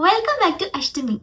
Welcome back to അഷ്ടമി.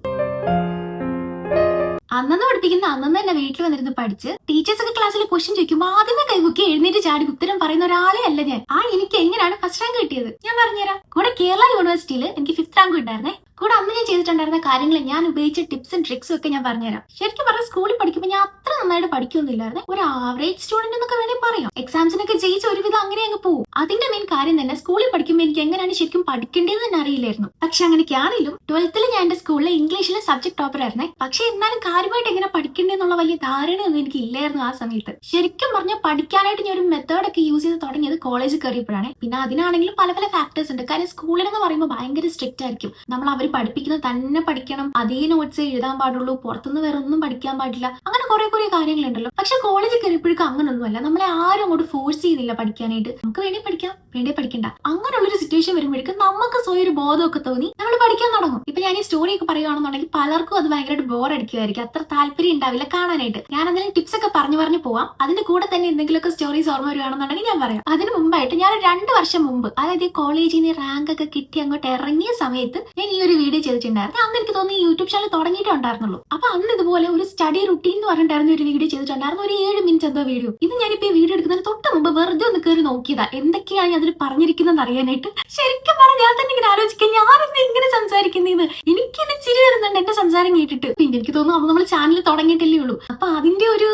അന്നു പഠിപ്പിക്കുന്ന അന്നു തന്നെ വീട്ടിൽ വന്നിരുന്ന് പഠിച്ച് ടീച്ചേഴ്സ് ഒക്കെ ക്ലാസ്സിൽ ക്വസ്റ്റ്യൻ ചോദിക്കുമ്പോൾ ആദ്യമേ കൈബുക്കി എഴുന്നേറ്റ് ചാടി ഉത്തരം പറയുന്ന ഒരാളെ അല്ല ഞാൻ. എനിക്ക് എങ്ങനെയാണ് ഫസ്റ്റ് റാങ്ക് കിട്ടിയത് ഞാൻ പറഞ്ഞുതരാം. കൂടെ കേരള യൂണിവേഴ്സിറ്റിയിൽ എനിക്ക് 5th റാങ്ക് ഉണ്ടായിരുന്നേ. കൂടെ അന്ന് ഞാൻ ചെയ്തിട്ടുണ്ടായിരുന്ന കാര്യങ്ങൾ, ഞാൻ ഉപയോഗിച്ച ടിപ്സും ട്രിക്സും ഒക്കെ ഞാൻ പറഞ്ഞുതരാം. ശരിക്കും പറഞ്ഞാൽ സ്കൂളിൽ പഠിക്കുമ്പോൾ ഞാൻ അത്ര നന്നായിട്ട് പഠിക്കൊന്നുമില്ലായിരുന്നു. ഒരു ആവറേജ് സ്റ്റുഡന്റ് എന്നൊക്കെ വേണമെങ്കിൽ പറയാം. എക്സാംസിനൊക്കെ ജയിച്ച ഒരുവിധം അങ്ങനെ അങ്ങ് പോകും. അതിന്റെ മെയിൻ കാര്യം തന്നെ സ്കൂളിൽ പഠിക്കുമ്പോൾ എനിക്ക് എങ്ങനെയാണ് ശരിക്കും പഠിക്കേണ്ടത് തന്നെ അറിയില്ലായിരുന്നു. പക്ഷെ അങ്ങനെയൊക്കെയാണെങ്കിലും 12th ഞാൻ എന്റെ സ്കൂളിലെ ഇംഗ്ലീഷിലെ സബ്ജക്ട് ടോപ്പർ ആയിരുന്നേ. പക്ഷെ എന്നാലും കാര്യമായിട്ട് എങ്ങനെ പഠിക്കേണ്ടതെന്നുള്ള വലിയ ധാരണയൊന്നും എനിക്ക് ഇല്ലായിരുന്നു ആ സമയത്ത്. ശരിക്കും പറഞ്ഞാൽ പഠിക്കാനായിട്ട് ഞാൻ ഒരു മെത്തേഡ് ഒക്കെ യൂസ് ചെയ്ത് തുടങ്ങിയത് കോളേജ് കയറിയപ്പോഴാണ്. പിന്നെ അതിനാണെങ്കിലും പല പല ഫാക്ടേഴ്സ് ഉണ്ട്. കാര്യം സ്കൂളിലെന്ന് പറയുമ്പോൾ ഭയങ്കര സ്ട്രിക്റ്റ് ആയിരിക്കും. നമ്മൾ അവർ പഠിപ്പിക്കുന്നത് തന്നെ പഠിക്കണം, അതേ നോട്ട്സ് എഴുതാൻ പാടുള്ളൂ, പുറത്തുനിന്ന് വേറെ ഒന്നും പഠിക്കാൻ പാടില്ല, അങ്ങനെ കുറെ കാര്യങ്ങളുണ്ടല്ലോ. പക്ഷെ കോളേജിൽ കയറിയപ്പോഴേക്കും അങ്ങനൊന്നുമല്ല. നമ്മളെ ആരും അങ്ങോട്ട് ഫോഴ്സ് ചെയ്യുന്നില്ല പഠിക്കാനായിട്ട്. നമുക്ക് വേണ്ടി പഠിക്കാം, വേണ്ടി പഠിക്കണ്ട, അങ്ങനെയുള്ളൊരു സിറ്റുവേഷൻ വരുമ്പോഴേക്കും നമുക്ക് സ്വയം ഒരു ബോധമൊക്കെ തോന്നി നമ്മൾ പഠിക്കാൻ തുടങ്ങും. ഇപ്പൊ ഞാൻ ഈ സ്റ്റോറി ഒക്കെ പറയുകയാണെന്നുണ്ടെങ്കിൽ പലർക്കും അത് ഭയങ്കരമായിട്ട് ബോർ അടിക്കുമായിരിക്കും, അത്ര താല്പര്യം ഉണ്ടാവില്ല കാണാനായിട്ട്. ഞാൻ അതിന് ടിപ്സ് ഒക്കെ പറഞ്ഞു പോവാം. അതിന്റെ കൂടെ തന്നെ എന്തെങ്കിലുമൊക്കെ സ്റ്റോറീസ് ഓർമ്മ വരുവാണെന്നുണ്ടെങ്കിൽ ഞാൻ പറയാം. അതിന് മുമ്പായിട്ട് ഞാൻ 2 വർഷം മുമ്പ്, അതായത് കോളേജിൽ നിന്ന് റാങ്ക് ഒക്കെ കിട്ടി അങ്ങോട്ട് ഇറങ്ങിയ സമയത്ത് ഞാൻ ഈ ഒരു വീഡിയോ ചെയ്തിട്ടുണ്ടായിരുന്നു. അന്ന് എനിക്ക് തോന്നി യൂട്യൂബ് ചാനൽ തുടങ്ങിയിട്ടുണ്ടായിരുന്നുള്ളൂ. അപ്പൊ അന്ന് ഇതുപോലെ ഒരു സ്റ്റഡി റുട്ടീൻ എന്ന് പറഞ്ഞിട്ടായിരുന്നു ഒരു വീഡിയോ ചെയ്തിട്ടുണ്ടായിരുന്നു. ഒരു 7 മിനിറ്റ് എന്തോ വീഡിയോ. ഇത് ഞാനിപ്പോ ഈ വീഡിയോ എടുക്കുന്നതിന് തൊട്ട് മുമ്പ് വെറുതെ ഒന്ന് കയറി നോക്കിയതാ എന്തൊക്കെയാണ് അതിൽ പറഞ്ഞിരിക്കുന്നത് അറിയാനായിട്ട്. ശരിക്കും പറഞ്ഞാൽ ഞാൻ തന്നെ ഇങ്ങനെ ആലോചിക്കാൻ, ഞാനെന്താ ഇങ്ങനെ സംസാരിക്കുന്നതെന്ന് എനിക്കിന്നെ ചിരി വരുന്നുണ്ട് എന്റെ സംസാരം കേട്ടിട്ട്. പിന്നെ എനിക്ക് തോന്നുന്നു അത് നമ്മൾ ചാനൽ തുടങ്ങിയിട്ടല്ലേ ഉള്ളൂ, അപ്പൊ അതിന്റെ ഒരു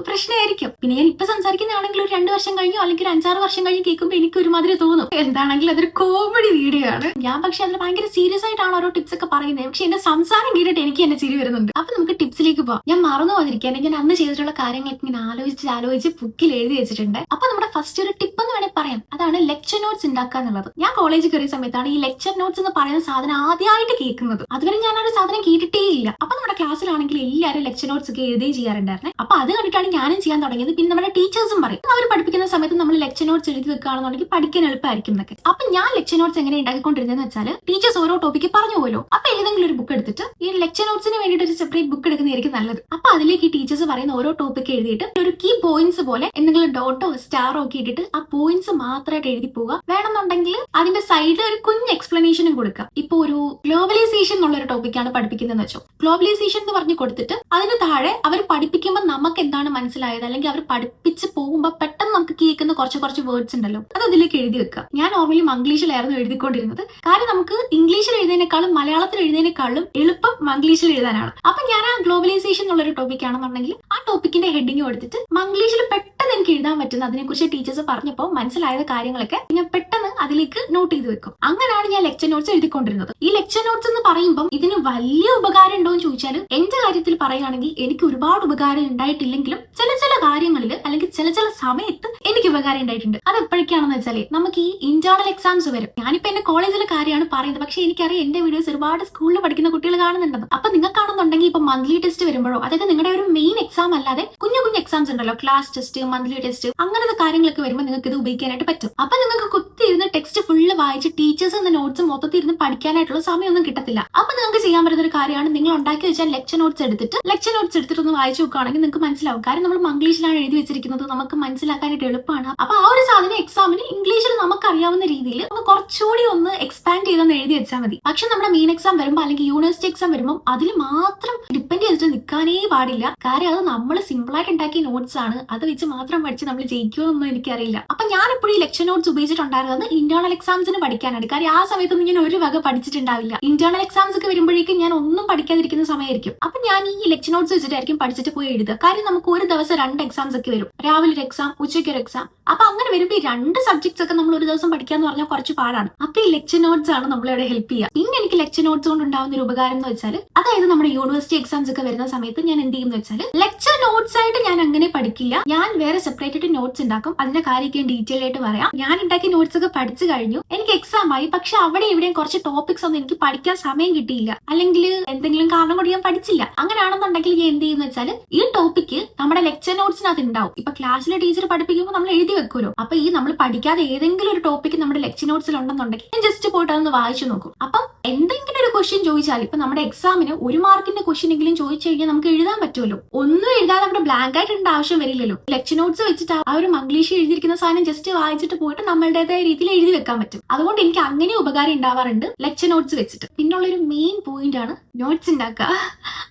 പ്രശ്നമായിരിക്കും. പിന്നെ ഞാൻ ഇപ്പൊ സംസാരിക്കുന്നതാണെങ്കിൽ ഒരു 2 വർഷം കഴിഞ്ഞോ അല്ലെങ്കിൽ 5-6 വർഷം കഴിഞ്ഞ് കേൾക്കുമ്പോൾ എനിക്ക് ഒരുമാതിരി തോന്നും. എന്താണെങ്കിലും അതൊരു കോമഡി വീഡിയോ ആണ്. ഞാൻ പക്ഷെ അതിൽ ഭയങ്കര സീരിയസ് ആയിട്ടാണ് ഓരോ ടിപ്സ് ഒക്കെ പറയുന്നത്. പക്ഷെ എന്റെ സംസാരം കേട്ടിട്ട് എനിക്ക് എന്നെ ചിരി വരുന്നുണ്ട്. അപ്പൊ നമുക്ക് ടിപ്സിലേക്ക് പോവാം. ഞാൻ മറന്നു പോകാതിരിക്കാൻ ഞാൻ അന്ന് ചെയ്തിട്ടുള്ള കാര്യങ്ങളൊക്കെ ഇങ്ങനെ ആലോചിച്ച് ബുക്കിൽ എഴുതി വെച്ചിട്ടുണ്ട്. അപ്പൊ നമ്മുടെ ഫസ്റ്റ് ഒരു ടിപ്പ് എന്ന് വേണമെങ്കിൽ പറയാം, അതാണ് ലെക്ചർ നോട്ട്സ് ഉണ്ടാക്കുക എന്നുള്ളത്. ഞാൻ കോളേജിൽ കയറിയ സമയത്താണ് ഈ ലെക്ചർ നോട്ട്സ് എന്ന് പറയുന്ന സാധനം ആദ്യമായിട്ട് കേൾക്കുന്നത്. അതുവരെ ഞാൻ ആ ഒരു സാധനം കേട്ടിട്ടേ ഇല്ല. അപ്പൊ നമ്മുടെ ക്ലാസ്സിലാണെങ്കിൽ എല്ലാവരും ലെക്ചർ നോട്ട്സ് ഒക്കെ എഴുതുകയും ചെയ്യാറുണ്ടായിരുന്നെ. അപ്പൊ അത് കണ്ടിട്ടാണ് ഞാനും ചെയ്യാൻ തുടങ്ങിയത്. പിന്നെ നമ്മുടെ ടീച്ചേഴ്സും പറയും, അവർ പഠിപ്പിക്കുന്ന സമയത്ത് നമ്മൾ ലെക്ചർ നോട്ട്സ് എഴുതി വെക്കുകയാണെന്നുണ്ടെങ്കിൽ പഠിക്കാൻ എളുപ്പമായിരിക്കും എന്നൊക്കെ. അപ്പൊ ഞാൻ ലെക്ചർ നോട്ട്സ് എങ്ങനെ ഉണ്ടാക്കിക്കൊണ്ടിരുന്നതെന്ന് വെച്ചാൽ, ടീച്ചേഴ്സ് ഓരോ ടോപ്പിക്ക് പറഞ്ഞു പോലോ, അപ്പൊ ഏതെങ്കിലും ഒരു ബുക്ക് എടുത്തിട്ട് ഈ ലെക്ചർ നോട്ട്സിന് വേണ്ടിയിട്ട് ഒരു സെപ്പറേറ്റ് ബുക്ക് എടുക്കുന്നതായിരിക്കും നല്ലത്. അപ്പൊ അതിലേക്ക് ഈ ടീച്ചേഴ്സ് പറയുന്ന ഓരോ ടോപ്പിക്ക് എഴുതിയിട്ട് ഒരു കീ പോയിന്റ്സ് പോലെ എന്തെങ്കിലും ഡോട്ടോ സ്റ്റാറോ ഒക്കെ ഇട്ടിട്ട് ആ പോയിന്റ്സ് മാത്രമായിട്ട് എഴുതി പോവുക. വേണമെന്നുണ്ടെങ്കിൽ അതിന്റെ സൈഡിൽ ഒരു കുഞ്ഞ് എക്സ്പ്ലനേഷനും കൊടുക്കുക. ഇപ്പൊ ഒരു ഗ്ലോബലൈസേഷൻ എന്നുള്ളൊരു ടോപ്പിക്കാണ് പഠിപ്പിക്കുന്നതെന്ന് വെച്ചോ, ഗ്ലോബലൈസേഷൻ എന്ന് പറഞ്ഞു കൊടുത്തിട്ട് അതിന് താഴെ അവർ പഠിപ്പിക്കുമ്പോൾ നമുക്ക് എന്താണ് മനസ്സിലായത്, അല്ലെങ്കിൽ അവർ പഠിപ്പിച്ച് പോകുമ്പോൾ പെട്ടെന്ന് നമുക്ക് കേൾക്കുന്ന കുറച്ച് വേർഡ്സ് ഉണ്ടല്ലോ, അത് അതിലേക്ക് എഴുതി വെക്കുക. ഞാൻ നോർമലി മംഗ്ലീഷിലായിരുന്നു എഴുതിക്കൊണ്ടിരുന്നത്. കാര്യം നമുക്ക് ഇംഗ്ലീഷിൽ എഴുതുന്നതിനേക്കാളും മലയാളത്തിൽ എഴുതുന്നതിനേക്കാളും എളുപ്പം മംഗ്ലീഷിൽ എഴുതാനാണ്. അപ്പൊ ഞാൻ ആ ഗ്ലോബലൈസേഷൻ എന്നുള്ളൊരു ടോപ്പിക് ആണെന്നുണ്ടെങ്കിൽ ആ ടോപ്പിക്കിന്റെ ഹെഡിങ് കൊടുത്തിട്ട് മംഗ്ലീഷിൽ പെട്ടെന്ന് എനിക്ക് എഴുതാൻ പറ്റുന്ന, അതിനെക്കുറിച്ച് ടീച്ചേഴ്സ് പറഞ്ഞപ്പോൾ മനസ്സിലായ കാര്യങ്ങളൊക്കെ ഞാൻ പെട്ടെന്ന് അതിലേക്ക് നോട്ട് ചെയ്ത് വെക്കും. അങ്ങനെയാണ് ഞാൻ ലെക്ചർ നോട്ട്സ് എഴുതിക്കൊണ്ടിരുന്നത്. ഈ ലെക്ചർ നോട്ട്സ് എന്ന് പറയുമ്പോൾ ഇതിന് വലിയ ഉപകാരം ഉണ്ടോ എന്ന് ചോദിച്ചാൽ, എന്റെ കാര്യത്തിൽ പറയുകയാണെങ്കിൽ എനിക്ക് ഒരുപാട് ഉപകാരം ഉണ്ടായിട്ടില്ലെങ്കിലും ചില കാര്യങ്ങളിൽ അല്ലെങ്കിൽ ചില സമയത്ത് എനിക്ക് ഉപകാരം ഉണ്ടായിട്ടുണ്ട്. അത് എപ്പോഴൊക്കെയാണെന്ന് വെച്ചാൽ, നമുക്ക് ഈ ഇന്റേണൽ എക്സാംസ് വരും. ഞാനിപ്പോ എന്റെ കോളേജിലെ കാര്യമാണ് പറയുന്നത്, പക്ഷെ എനിക്കറിയാം എന്റെ വീഡിയോസ് ഒരുപാട് സ്കൂളിൽ പഠിക്കുന്ന കുട്ടികൾ കാണുന്നുണ്ടെന്ന്. അപ്പൊ നിങ്ങൾക്കാണെന്നുണ്ടെങ്കിൽ ഇപ്പൊ മന്ത്ലി ടെസ്റ്റ് വരുമ്പോഴോ, അതായത് നിങ്ങളുടെ ഒരു മെയിൻ എക്സാം അല്ലാതെ കുഞ്ഞു എക്സാംസ് ഉണ്ടല്ലോ, ക്ലാസ് ടെസ്റ്റ്, മന്ത്ലി ടെസ്റ്റ്, അങ്ങനത്തെ കാര്യങ്ങളൊക്കെ വരുമ്പോൾ നിങ്ങൾക്ക് ഇത് ഉപയോഗിക്കാനായിട്ട് പറ്റും. അപ്പൊ നിങ്ങൾക്ക് കുത്തിയിരുന്ന് ടെക്സ്റ്റ് ഫുള്ള് വായിച്ച് ടീച്ചേഴ്സ് എന്ന നോട്ട്സ് മൊത്തത്തിൽ ഇരുന്ന് പഠിക്കാനായിട്ടുള്ള സമയമൊന്നും കിട്ടത്തില്ല. അപ്പൊ നിങ്ങൾക്ക് ചെയ്യാൻ പറ്റുന്ന ഒരു കാര്യമാണ്, നിങ്ങൾ ഉണ്ടാക്കി വെച്ചാൽ ലെക്ചർ നോട്ട്സ് എടുത്തിട്ട് ഒന്ന് വായിച്ചു നോക്കുകയാണെങ്കിൽ നിങ്ങൾക്ക് മനസ്സിലാവും. കാരണം നമ്മൾ മംഗ്ലീഷിലാണ് എഴുതി വെച്ചിരിക്കുന്നത്, നമുക്ക് മനസ്സിലാക്കാനായിട്ട് എളുപ്പമാണ്. അപ്പൊ ആ ഒരു സാധനം എക്സാമിന് ഇംഗ്ലീഷിൽ നമുക്ക് അറിയാവുന്ന രീതിയിൽ നമുക്ക് കുറച്ചുകൂടി ഒന്ന് എക്സ്പാൻഡ് ചെയ്തൊന്ന് എഴുതി വെച്ചാൽ മതി. പക്ഷെ നമ്മുടെ മെയിൻ എക്സാം വരുമ്പോൾ അല്ലെങ്കിൽ യൂണിവേഴ്സിറ്റി എക്സാം വരുമ്പോൾ അതിൽ മാത്രം ഡിപ്പെൻഡ് ചെയ്തിട്ട് നിൽക്കാനേ പാടില്ല. കാര്യം അത് നമ്മൾ സിമ്പിൾ ആയിട്ട് ഉണ്ടാക്കിയ നോട്ട്സ് ആണ്, അത് വെച്ച് മാത്രം പഠിച്ച് നമ്മൾ ജയിക്കുമെന്നൊന്നും എനിക്കറിയില്ല. അപ്പൊ ഞാൻ എപ്പോഴും ഈ ലെക്ചർ നോട്ട്സ് ഉപയോഗിച്ചിട്ടുണ്ടായിരുന്നത് ഇന്റേണൽ എക്സാംസിന് പഠിക്കാനാണ്. കാര്യം ആ സമയത്തൊന്നും ഞാൻ ഒരു വക പഠിച്ചിട്ടുണ്ടാവില്ല. ഇന്റേണൽ എക്സാംസ് ഒക്കെ വരുമ്പോഴേക്കും ഞാൻ ഒന്നും പഠിക്കാതിരിക്കുന്ന സമയമായിരിക്കും. അപ്പൊ ഞാൻ ഈ ലെക്ചർ നോട്ട്സ് വെച്ചിട്ടായിരിക്കും പഠിച്ചിട്ട് പോയി എഴുതുക. കാര്യം നമുക്ക് ഒരു ദിവസം 2 എക്സാംസ് ഒക്കെ വരും, രാവിലെ ഒരു എക്സാം, ഉച്ചയ്ക്ക് ഒരു എക്സാം. അപ്പൊ അങ്ങനെ വരുമ്പോൾ ഈ 2 സബ്ജക്ട്സ് ഒക്കെ നമ്മൾ ഒരു ദിവസം പഠിക്കാന്ന് പറഞ്ഞാൽ കുറച്ച് പാടാണ്. അപ്പൊ ഈ ലെക്ചർ നോട്ട്സ് ആണ് നമ്മളിവിടെ ഹെൽപ്പ് ചെയ്യുക. പിന്നെ എനിക്ക് ലെക്ചർ നോട്ട്സ് കൊണ്ട് ഉണ്ടാവുന്ന ഒരു ഉപകാരം എന്ന് വെച്ചാൽ, അതായത് നമ്മുടെ യൂണിവേഴ്സിറ്റി എക്സാംസ് ഒക്കെ വരുന്ന സമയത്ത് ഞാൻ എന്ത് ചെയ്യുന്ന വെച്ചാൽ, ലെക്ചർ നോട്ട്സ് ആയിട്ട് ഞാൻ അങ്ങനെ പഠിക്കില്ല. ഞാൻ വേറെ സെപ്പറേറ്റ് ആയിട്ട് നോട്ട്സ് ഉണ്ടാക്കും. അതിന്റെ കാര്യമൊക്കെ ഡീറ്റെയിൽ ആയിട്ട് പറയാം. ഞാൻ ഉണ്ടാക്കിയ നോട്ട്സ് ഒക്കെ പഠിച്ചു കഴിഞ്ഞു, എനിക്ക് എക്സാം ആയി. പക്ഷെ അവിടെ ഇവിടെയും കുറച്ച് ടോപ്പിക്സ് ഒന്നും എനിക്ക് പഠിക്കാൻ സമയം കിട്ടിയില്ല, അല്ലെങ്കിൽ എന്തെങ്കിലും കാരണം കൊണ്ട് ഞാൻ പഠിച്ചില്ല. അങ്ങനെയാണെന്നുണ്ടെങ്കിൽ ഞാൻ എന്ത് ചെയ്യുന്ന വെച്ചാൽ, ഈ ടോപ്പിക്ക് നമ്മുടെ ലെക്ചർ നോട്ട്സിനകത്ത് ഉണ്ടാവും. ഇപ്പൊ ക്ലാസ്സിലെ ടീച്ചർ പഠിപ്പിക്കുമ്പോൾ നമ്മൾ എഴുതി വെക്കുമല്ലോ. അപ്പൊ ഈ നമ്മൾ പഠിക്കാതെ ഏതെങ്കിലും ഒരു ടോപ്പിക്ക് നമ്മുടെ ലെക്ചർ നോട്ട്സിൽ ഉണ്ടെന്നുണ്ടെങ്കിൽ ഞാൻ ജസ്റ്റ് പോയിട്ട് അതൊന്ന് വായിച്ചു നോക്കും. അപ്പം എന്തെങ്കിലും ഒരു ക്വസ്റ്റ്യൻ ചോദിച്ചാൽ ഇപ്പൊ നമ്മുടെ എക്സാമിന് 1 മാർക്കിന്റെ ക്വസ്റ്റ്യൻ എങ്കിലും ചോദിച്ചു കഴിഞ്ഞാൽ നമുക്ക് എഴുതാൻ പറ്റുമല്ലോ. ഒന്നും എഴുതാതെ അവിടെ ബ്ലാങ്ക് ആയിട്ട് ഇടേണ്ട ആവശ്യം വരില്ലല്ലോ. ലെക്ചർ നോട്ട്സ് വെച്ചിട്ട് ആ ഒരു മംഗ്ലീഷ് എഴുതിയിരിക്കുന്ന സാധനം ജസ്റ്റ് വായിച്ചിട്ട് പോയിട്ട് നമ്മളുടേതായ രീതിയിൽ എഴുതി വെക്കാൻ പറ്റും. അതുകൊണ്ട് എനിക്ക് അങ്ങനെ ഉപകാരം ഉണ്ടാവാറുണ്ട് ലെക്ചർ നോട്ട്സ് വെച്ചിട്ട്. പിന്നുള്ളൊരു മെയിൻ പോയിന്റ് ആണ് നോട്ട്സ് ഉണ്ടാക്കുക.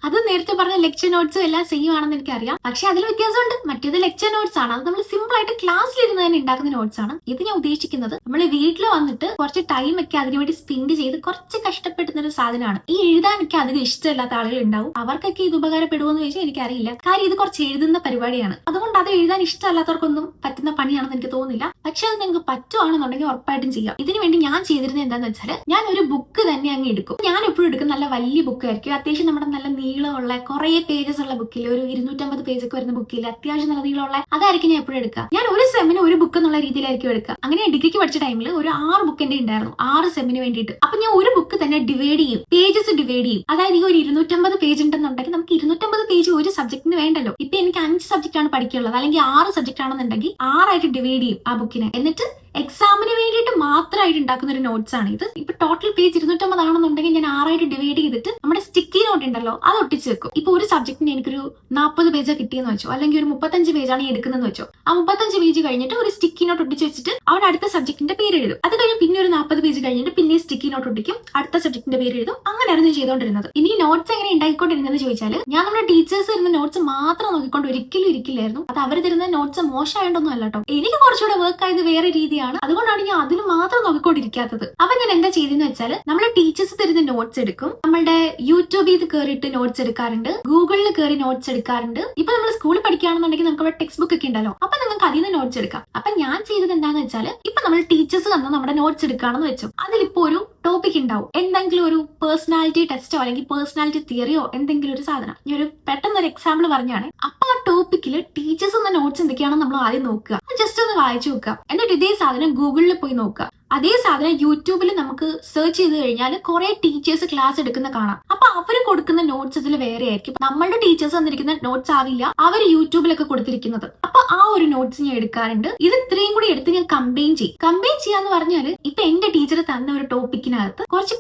അത് നേരത്തെ പറഞ്ഞ ലെക്ചർ നോട്ട്സും എല്ലാം സെയിം ആണെന്ന് എനിക്കറിയാം, പക്ഷെ അതിൽ വ്യത്യാസമുണ്ട്. മറ്റേത് ലെക്ചർ നോട്ട്സ് ആണ്, അത് നമ്മൾ സിമ്പിൾ ആയിട്ട് ക്ലാസ്സിലിരുന്ന് തന്നെ ഉണ്ടാക്കുന്ന നോട്ട്സ് ആണ്. ഇത് ഞാൻ ഉദ്ദേശിക്കുന്നത് നമ്മൾ വീട്ടിൽ വന്നിട്ട് കുറച്ച് ടൈം ഒക്കെ അതിനുവേണ്ടി സ്പെൻഡ് ചെയ്ത് കുറച്ച് കഷ്ടപ്പെടുന്ന ഒരു സാധനമാണ്. ഈ എഴുതാനൊക്കെ അധികം ഇഷ്ടമില്ലാത്ത ആളുകൾ ഉണ്ടാവും, അവർക്കൊക്കെ ഇത് ഉപകാരപ്പെടുമെന്ന് ചോദിച്ചാൽ എനിക്കറിയില്ല. കാര്യം ഇത് കുറച്ച് എഴുതുന്ന പരിപാടിയാണ്, അതുകൊണ്ട് അത് എഴുതാൻ ഇഷ്ടമല്ലാത്തവർക്കൊന്നും പറ്റുന്ന പണിയാണെന്ന് എനിക്ക് തോന്നുന്നില്ല. പക്ഷെ അത് നിങ്ങൾക്ക് പറ്റുവാണെന്നുണ്ടെങ്കിൽ ഉറപ്പായിട്ടും ചെയ്യാം. ഇതിനു വേണ്ടി ഞാൻ ചെയ്തിരുന്നത് എന്താന്ന് വെച്ചാൽ, ഞാൻ ഒരു ബുക്ക് തന്നെ അങ്ങ് എടുക്കും. ഞാൻ എപ്പോഴും എടുക്കും നല്ല വലിയ ബുക്ക് ആയിരിക്കും, അത്യാവശ്യം നമ്മുടെ നല്ല നീളമുള്ള കുറെ പേജസ് ഉള്ള ബുക്കിൽ, ഒരു 250 പേജൊക്കെ വരുന്ന ബുക്കിൽ അത്യാവശ്യം നല്ല നീളമുള്ള അതായിരിക്കും ഞാൻ എപ്പോഴും എടുക്കുക. ഞാൻ ഒരു സെമ്മിന് ഒരു ബുക്ക് എന്നുള്ള രീതിയിലായിരിക്കും എടുക്കുക. അങ്ങനെ ഡിഗ്രിക്ക് പഠിച്ച ടൈമിൽ ഒരു 6 ബുക്ക് എന്റെ ഉണ്ടായിരുന്നു, 6 സെമ്മിന് വേണ്ടിയിട്ട്. അപ്പൊ ഞാൻ ഒരു ബുക്ക് തന്നെ ഡിവൈഡ് ചെയ്യും, പേജസ് ഡിവൈഡ് ചെയ്യും. അതായത് ഈ ഒരു 250 പേജ് ഉണ്ടെന്നുണ്ടെങ്കിൽ നമുക്ക് 250 പേജ് ഒരു സബ്ജക്റ്റിന് വേണ്ടല്ലോ. ഇപ്പൊ എനിക്ക് 5 സബ്ജക്റ്റ് ആണ് പഠിക്കാനുള്ളത്, അല്ലെങ്കിൽ 6 സബ്ജക്റ്റ് ആണെന്നുണ്ടെങ്കിൽ 6 ആയിട്ട് ഡിവൈഡ് ചെയ്യും ആ ബുക്കിനെ. എന്നിട്ട് എക്സാമിന് വേണ്ടിയിട്ട് മാത്രമായിട്ട് ഉണ്ടാക്കുന്ന ഒരു നോട്ട്സ് ആണ് ഇത്. ഇപ്പൊ ടോട്ടൽ പേജ് 250 ആണെന്നുണ്ടെങ്കിൽ ഞാൻ 6 ആയിട്ട് ഡിവൈഡ് ചെയ്തിട്ട് നമ്മുടെ സ്റ്റിക്കി നോട്ട് ഉണ്ടല്ലോ അത് ഒട്ടിച്ച് വെക്കും. ഇപ്പൊ ഒരു സബ്ജക്റ്റിന് എനിക്കൊരു 40 പേജ് കിട്ടിയെന്ന് വെച്ചോ, അല്ലെങ്കിൽ ഒരു 35 പേജാണ് എടുക്കുന്നതെന്ന് വെച്ചോ, ആ 35 പേജ് കഴിഞ്ഞിട്ട് ഒരു സ്റ്റിക്കി നോട്ട് ഒട്ടിച്ച് വെച്ചിട്ട് അവിടെ അടുത്ത സബ്ജക്റ്റിന്റെ പേര് എഴുതും. അത് കഴിഞ്ഞ് പിന്നെ ഒരു 40 പേജ് കഴിഞ്ഞിട്ട് പിന്നെ സ്റ്റിക്കി നോട്ട് ഒട്ടിക്കും, അടുത്ത സബ്ജക്റ്റിന്റെ പേര് എഴുതും. അങ്ങനെയായിരുന്നു ചെയ്തുകൊണ്ടിരുന്നത്. ഇനി നോട്ട്സ് എങ്ങനെ ഉണ്ടാക്കിക്കൊണ്ടിരുന്നത് ചോദിച്ചാൽ, ഞാൻ നമ്മുടെ ടീച്ചേഴ്സ് തരുന്ന നോട്ട്സ് മാത്രം നോക്കിക്കൊണ്ട് ഒരിക്കലും ഇരിക്കില്ലായിരുന്നു. അത് അവർ തരുന്ന നോട്ട്സ് മോശമായിട്ടൊന്നും അല്ല കേട്ടോ, എനിക്ക് കുറച്ചുകൂടെ വർക്ക് ആയത് വേറെ രീതിയാണ്. അതുകൊണ്ടാണ് ഞാൻ അതിൽ മാത്രം നോക്കിക്കൊണ്ടിരിക്കാത്തത്. അപ്പൊ ഞാൻ എന്താ ചെയ്തെന്ന് വെച്ചാൽ, നമ്മളെ ടീച്ചേഴ്സ് തരുന്ന നോട്ട്സ് എടുക്കും, നമ്മളുടെ യൂട്യൂബിൽ കയറിയിട്ട് നോട്ട്സ് എടുക്കാറുണ്ട്, ഗൂഗിളിൽ കയറി നോട്ട്സ് എടുക്കാറുണ്ട്. ഇപ്പൊ നമ്മൾ സ്കൂളിൽ പഠിക്കുകയാണെന്നുണ്ടെങ്കിൽ നമുക്ക് അവിടെ ടെക്സ്റ്റ് ബുക്ക് ഒക്കെ ഉണ്ടല്ലോ, അപ്പൊ നിങ്ങൾക്ക് അതിൽ നിന്ന് നോട്ട്സ് എടുക്കാം. അപ്പൊ ഞാൻ ചെയ്തത് എന്താന്ന് വെച്ചാൽ, ഇപ്പൊ നമ്മൾ ടീച്ചേഴ്സ് തന്ന നമ്മുടെ നോട്ട്സ് എടുക്കുകയാണെന്ന് വെച്ചോ, അതിലിപ്പോ ഒരു ടോപ്പിക് ഉണ്ടാവും, എന്തെങ്കിലും ഒരു പേഴ്സണാലിറ്റി ടെസ്റ്റോ അല്ലെങ്കിൽ പേഴ്സണാലിറ്റി തിയറിയോ എന്തെങ്കിലും ഒരു സാധനം. ഞാൻ ഒരു പെട്ടെന്ന് ഒരു എക്സാമ്പിൾ പറഞ്ഞാണ്. അപ്പൊ ആ ടോപ്പിക്കിൽ ടീച്ചേഴ്സ് തന്ന നോട്ട്സ് എന്തൊക്കെയാണെന്ന് നമ്മൾ ആദ്യം നോക്കുക, ജസ്റ്റ് ഒന്ന് വായിച്ചു നോക്കുക. എന്നിട്ട് ഇതേ സാധനം ഗൂഗിളിൽ പോയി നോക്കുക. അതേ സാധനം യൂട്യൂബിൽ നമുക്ക് സെർച്ച് ചെയ്ത് കഴിഞ്ഞാൽ കുറെ ടീച്ചേഴ്സ് ക്ലാസ് എടുക്കുന്ന കാണാം. അപ്പൊ അവർ കൊടുക്കുന്ന നോട്ട്സ് ഇതിൽ വേറെ ആയിരിക്കും. നമ്മളുടെ ടീച്ചേഴ്സ് തന്നിരിക്കുന്ന നോട്ട്സ് ആവില്ല അവർ യൂട്യൂബിലൊക്കെ കൊടുത്തിരിക്കുന്നത്. അപ്പൊ ആ ഒരു നോട്ട്സ് ഞാൻ എടുക്കാറുണ്ട്. ഇത് ഇത്രയും കൂടി എടുത്ത് ഞാൻ കമ്പൈൻ ചെയ്യും. കമ്പൈൻ ചെയ്യാന്ന് പറഞ്ഞാൽ, ഇപ്പൊ എന്റെ ടീച്ചർ തന്ന ഒരു ടോപ്പിക്കിനകത്ത് കുറച്ച്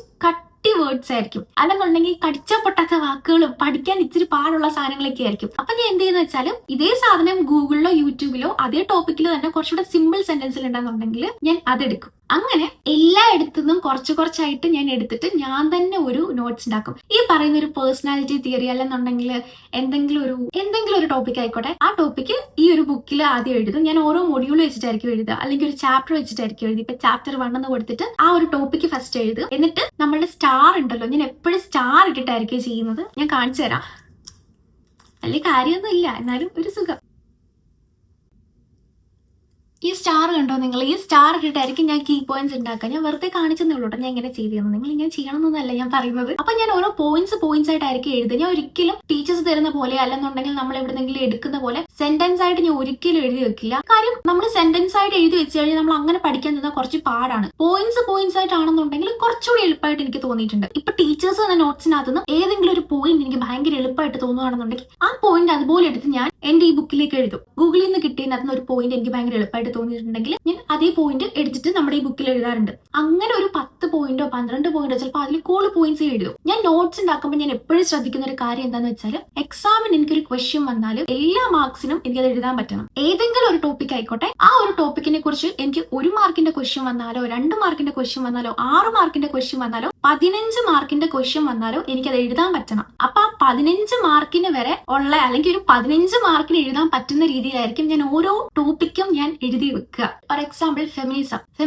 വേർഡ്സ് ആയിരിക്കും, അല്ലെന്നുണ്ടെങ്കിൽ കടിച്ചാൽ പൊട്ടാത്ത വാക്കുകളും പഠിക്കാൻ ഇച്ചിരി പാടുള്ള സാധനങ്ങളൊക്കെ ആയിരിക്കും. അപ്പൊ ഞാൻ എന്ത് ചെയ്യുന്ന വെച്ചാൽ, ഇതേ സാധനം ഗൂഗിളിലോ യൂട്യൂബിലോ അതേ ടോപ്പിക്കിൽ തന്നെ കുറച്ചുകൂടെ സിമ്പിൾ സെന്റൻസിൽ ഉണ്ടെന്നുണ്ടെങ്കിൽ ഞാൻ അതെടുക്കും. അങ്ങനെ എല്ലായിടത്തുനിന്നും കുറച്ച് കുറച്ചായിട്ട് ഞാൻ എടുത്തിട്ട് ഞാൻ തന്നെ ഒരു നോട്ട്സ് ഉണ്ടാക്കും. ഈ പറയുന്ന ഒരു പേഴ്സണാലിറ്റി തിയറി അല്ലെന്നുണ്ടെങ്കിൽ എന്തെങ്കിലും ഒരു ടോപ്പിക് ആയിക്കോട്ടെ, ആ ടോപ്പിക്ക് ഈ ഒരു ബുക്കിൽ ആദ്യം എഴുതും. ഞാൻ ഓരോ മൊഡ്യൂൾ വെച്ചിട്ടായിരിക്കും എഴുതുക, അല്ലെങ്കിൽ ഒരു ചാപ്റ്റർ വെച്ചിട്ടായിരിക്കും എഴുതി. ഇപ്പൊ ചാപ്റ്റർ 1 എന്ന് കൊടുത്തിട്ട് ആ ഒരു ടോപ്പിക്ക് ഫസ്റ്റ് എഴുതും. എന്നിട്ട് നമ്മളുടെ സ്റ്റാർ ഉണ്ടല്ലോ, ഞാൻ എപ്പോഴും സ്റ്റാർ ഇട്ടിട്ടായിരിക്കും ചെയ്യുന്നത്. ഞാൻ കാണിച്ചു തരാം, വലിയ കാര്യമൊന്നും ഇല്ല, എന്നാലും ഒരു സുഖം. ഈ സ്റ്റാർ കണ്ടോ നിങ്ങൾ? ഈ സ്റ്റാർ ഇട്ടിട്ടായിരിക്കും ഞാൻ കീ പോയിന്റ്സ് ഉണ്ടാക്കുക. ഞാൻ വെറുതെ കാണിച്ചെന്നേ ഉള്ളൂ, ഞാൻ ഇങ്ങനെ ചെയ്തിരുന്നു. നിങ്ങൾ ഇങ്ങനെ ചെയ്യണമെന്നല്ല ഞാൻ പറയുന്നത്. അപ്പൊ ഞാൻ ഓരോ പോയിന്റ്സ് ആയിട്ടായിരിക്കും എഴുതുക. ഞാൻ ഒരിക്കലും ടീച്ചേഴ്സ് തരുന്ന പോലെ അല്ലെന്നുണ്ടെങ്കിൽ നമ്മൾ എവിടെന്നെങ്കിലും എടുക്കുന്ന പോലെ സെന്റൻസ് ആയിട്ട് ഞാൻ ഒരിക്കലും എഴുതി വെക്കില്ല. കാര്യം നമ്മൾ സെന്റൻസ് ആയിട്ട് എഴുതി വെച്ച് കഴിഞ്ഞാൽ നമ്മൾ അങ്ങനെ പഠിക്കാൻ നിന്നാൽ കുറച്ച് പാടാണ്. പോയിന്റ്സ് ആയിട്ടാണെന്നുണ്ടെങ്കിൽ കുറച്ചുകൂടി എളുപ്പമായിട്ട് എനിക്ക് തോന്നിയിട്ടുണ്ട്. ഇപ്പൊ ടീച്ചേഴ്സ് എന്ന നോട്ട്സിനകത്ത് നിന്ന് ഏതെങ്കിലും ഒരു പോയിന്റ് എനിക്ക് ഭയങ്കര എളുപ്പമായിട്ട് തോന്നുകയാണെന്നുണ്ടെങ്കിൽ ആ പോയിന്റ് അതുപോലെ എടുത്ത് ഞാൻ എന്റെ ഈ ബുക്കിലേക്ക് എഴുതും. ഗൂഗിളിൽ നിന്ന് കിട്ടിയതിനകത്ത് ഒരു പോയിന്റ് എനിക്ക് ഭയങ്കര എളുപ്പമായിട്ട് തോന്നിയിട്ടുണ്ടെങ്കിൽ ഞാൻ അതേ പോയിന്റ് എടുത്തിട്ട് നമ്മുടെ ഈ ബുക്കിൽ എഴുതാറുണ്ട്. അങ്ങനെ ഒരു 10 പോയിന്റോ 12 പോയിന്റോ ചിലപ്പോൾ അതിൽ കൂടുതൽ പോയിന്റ്സ് എഴുതും. ഞാൻ നോട്ട്സ് ഉണ്ടാക്കുമ്പോൾ ഞാൻ എപ്പോഴും ശ്രദ്ധിക്കുന്ന ഒരു കാര്യം എന്താന്ന് വെച്ചാൽ, എക്സാമിന് എനിക്കൊരു ക്വസ്റ്റ്യൻ വന്നാലും എല്ലാ മാർക്സിനും എനിക്കത് എഴുതാൻ പറ്റണം. ഏതെങ്കിലും ഒരു ടോപ്പിക് ആയിക്കോട്ടെ, ആ ഒരു ടോപ്പിക്കിനെ കുറിച്ച് എനിക്ക് 1 മാർക്കിന്റെ ക്വസ്റ്റ്യൻ വന്നാലോ 2 മാർക്കിന്റെ ക്വസ്റ്റ്യൻ വന്നാലോ 6 മാർക്കിന്റെ ക്വസ്റ്റ്യൻ വന്നാലോ 15 മാർക്കിന്റെ ക്വസ്റ്റ്യൻ വന്നാലോ എനിക്കത് എഴുതാൻ പറ്റണം. അപ്പൊ ആ 15 മാർക്കിന് വരെ ഉള്ള, അല്ലെങ്കിൽ ഒരു 15 മാർക്കിന് എഴുതാൻ പറ്റുന്ന രീതിയിലായിരിക്കും ഞാൻ ഓരോ ടോപ്പിക്കും ഞാൻ എഴുതി വെക്കുക. ഫോർ എക്സാമ്പിൾ ഫെമിനിസം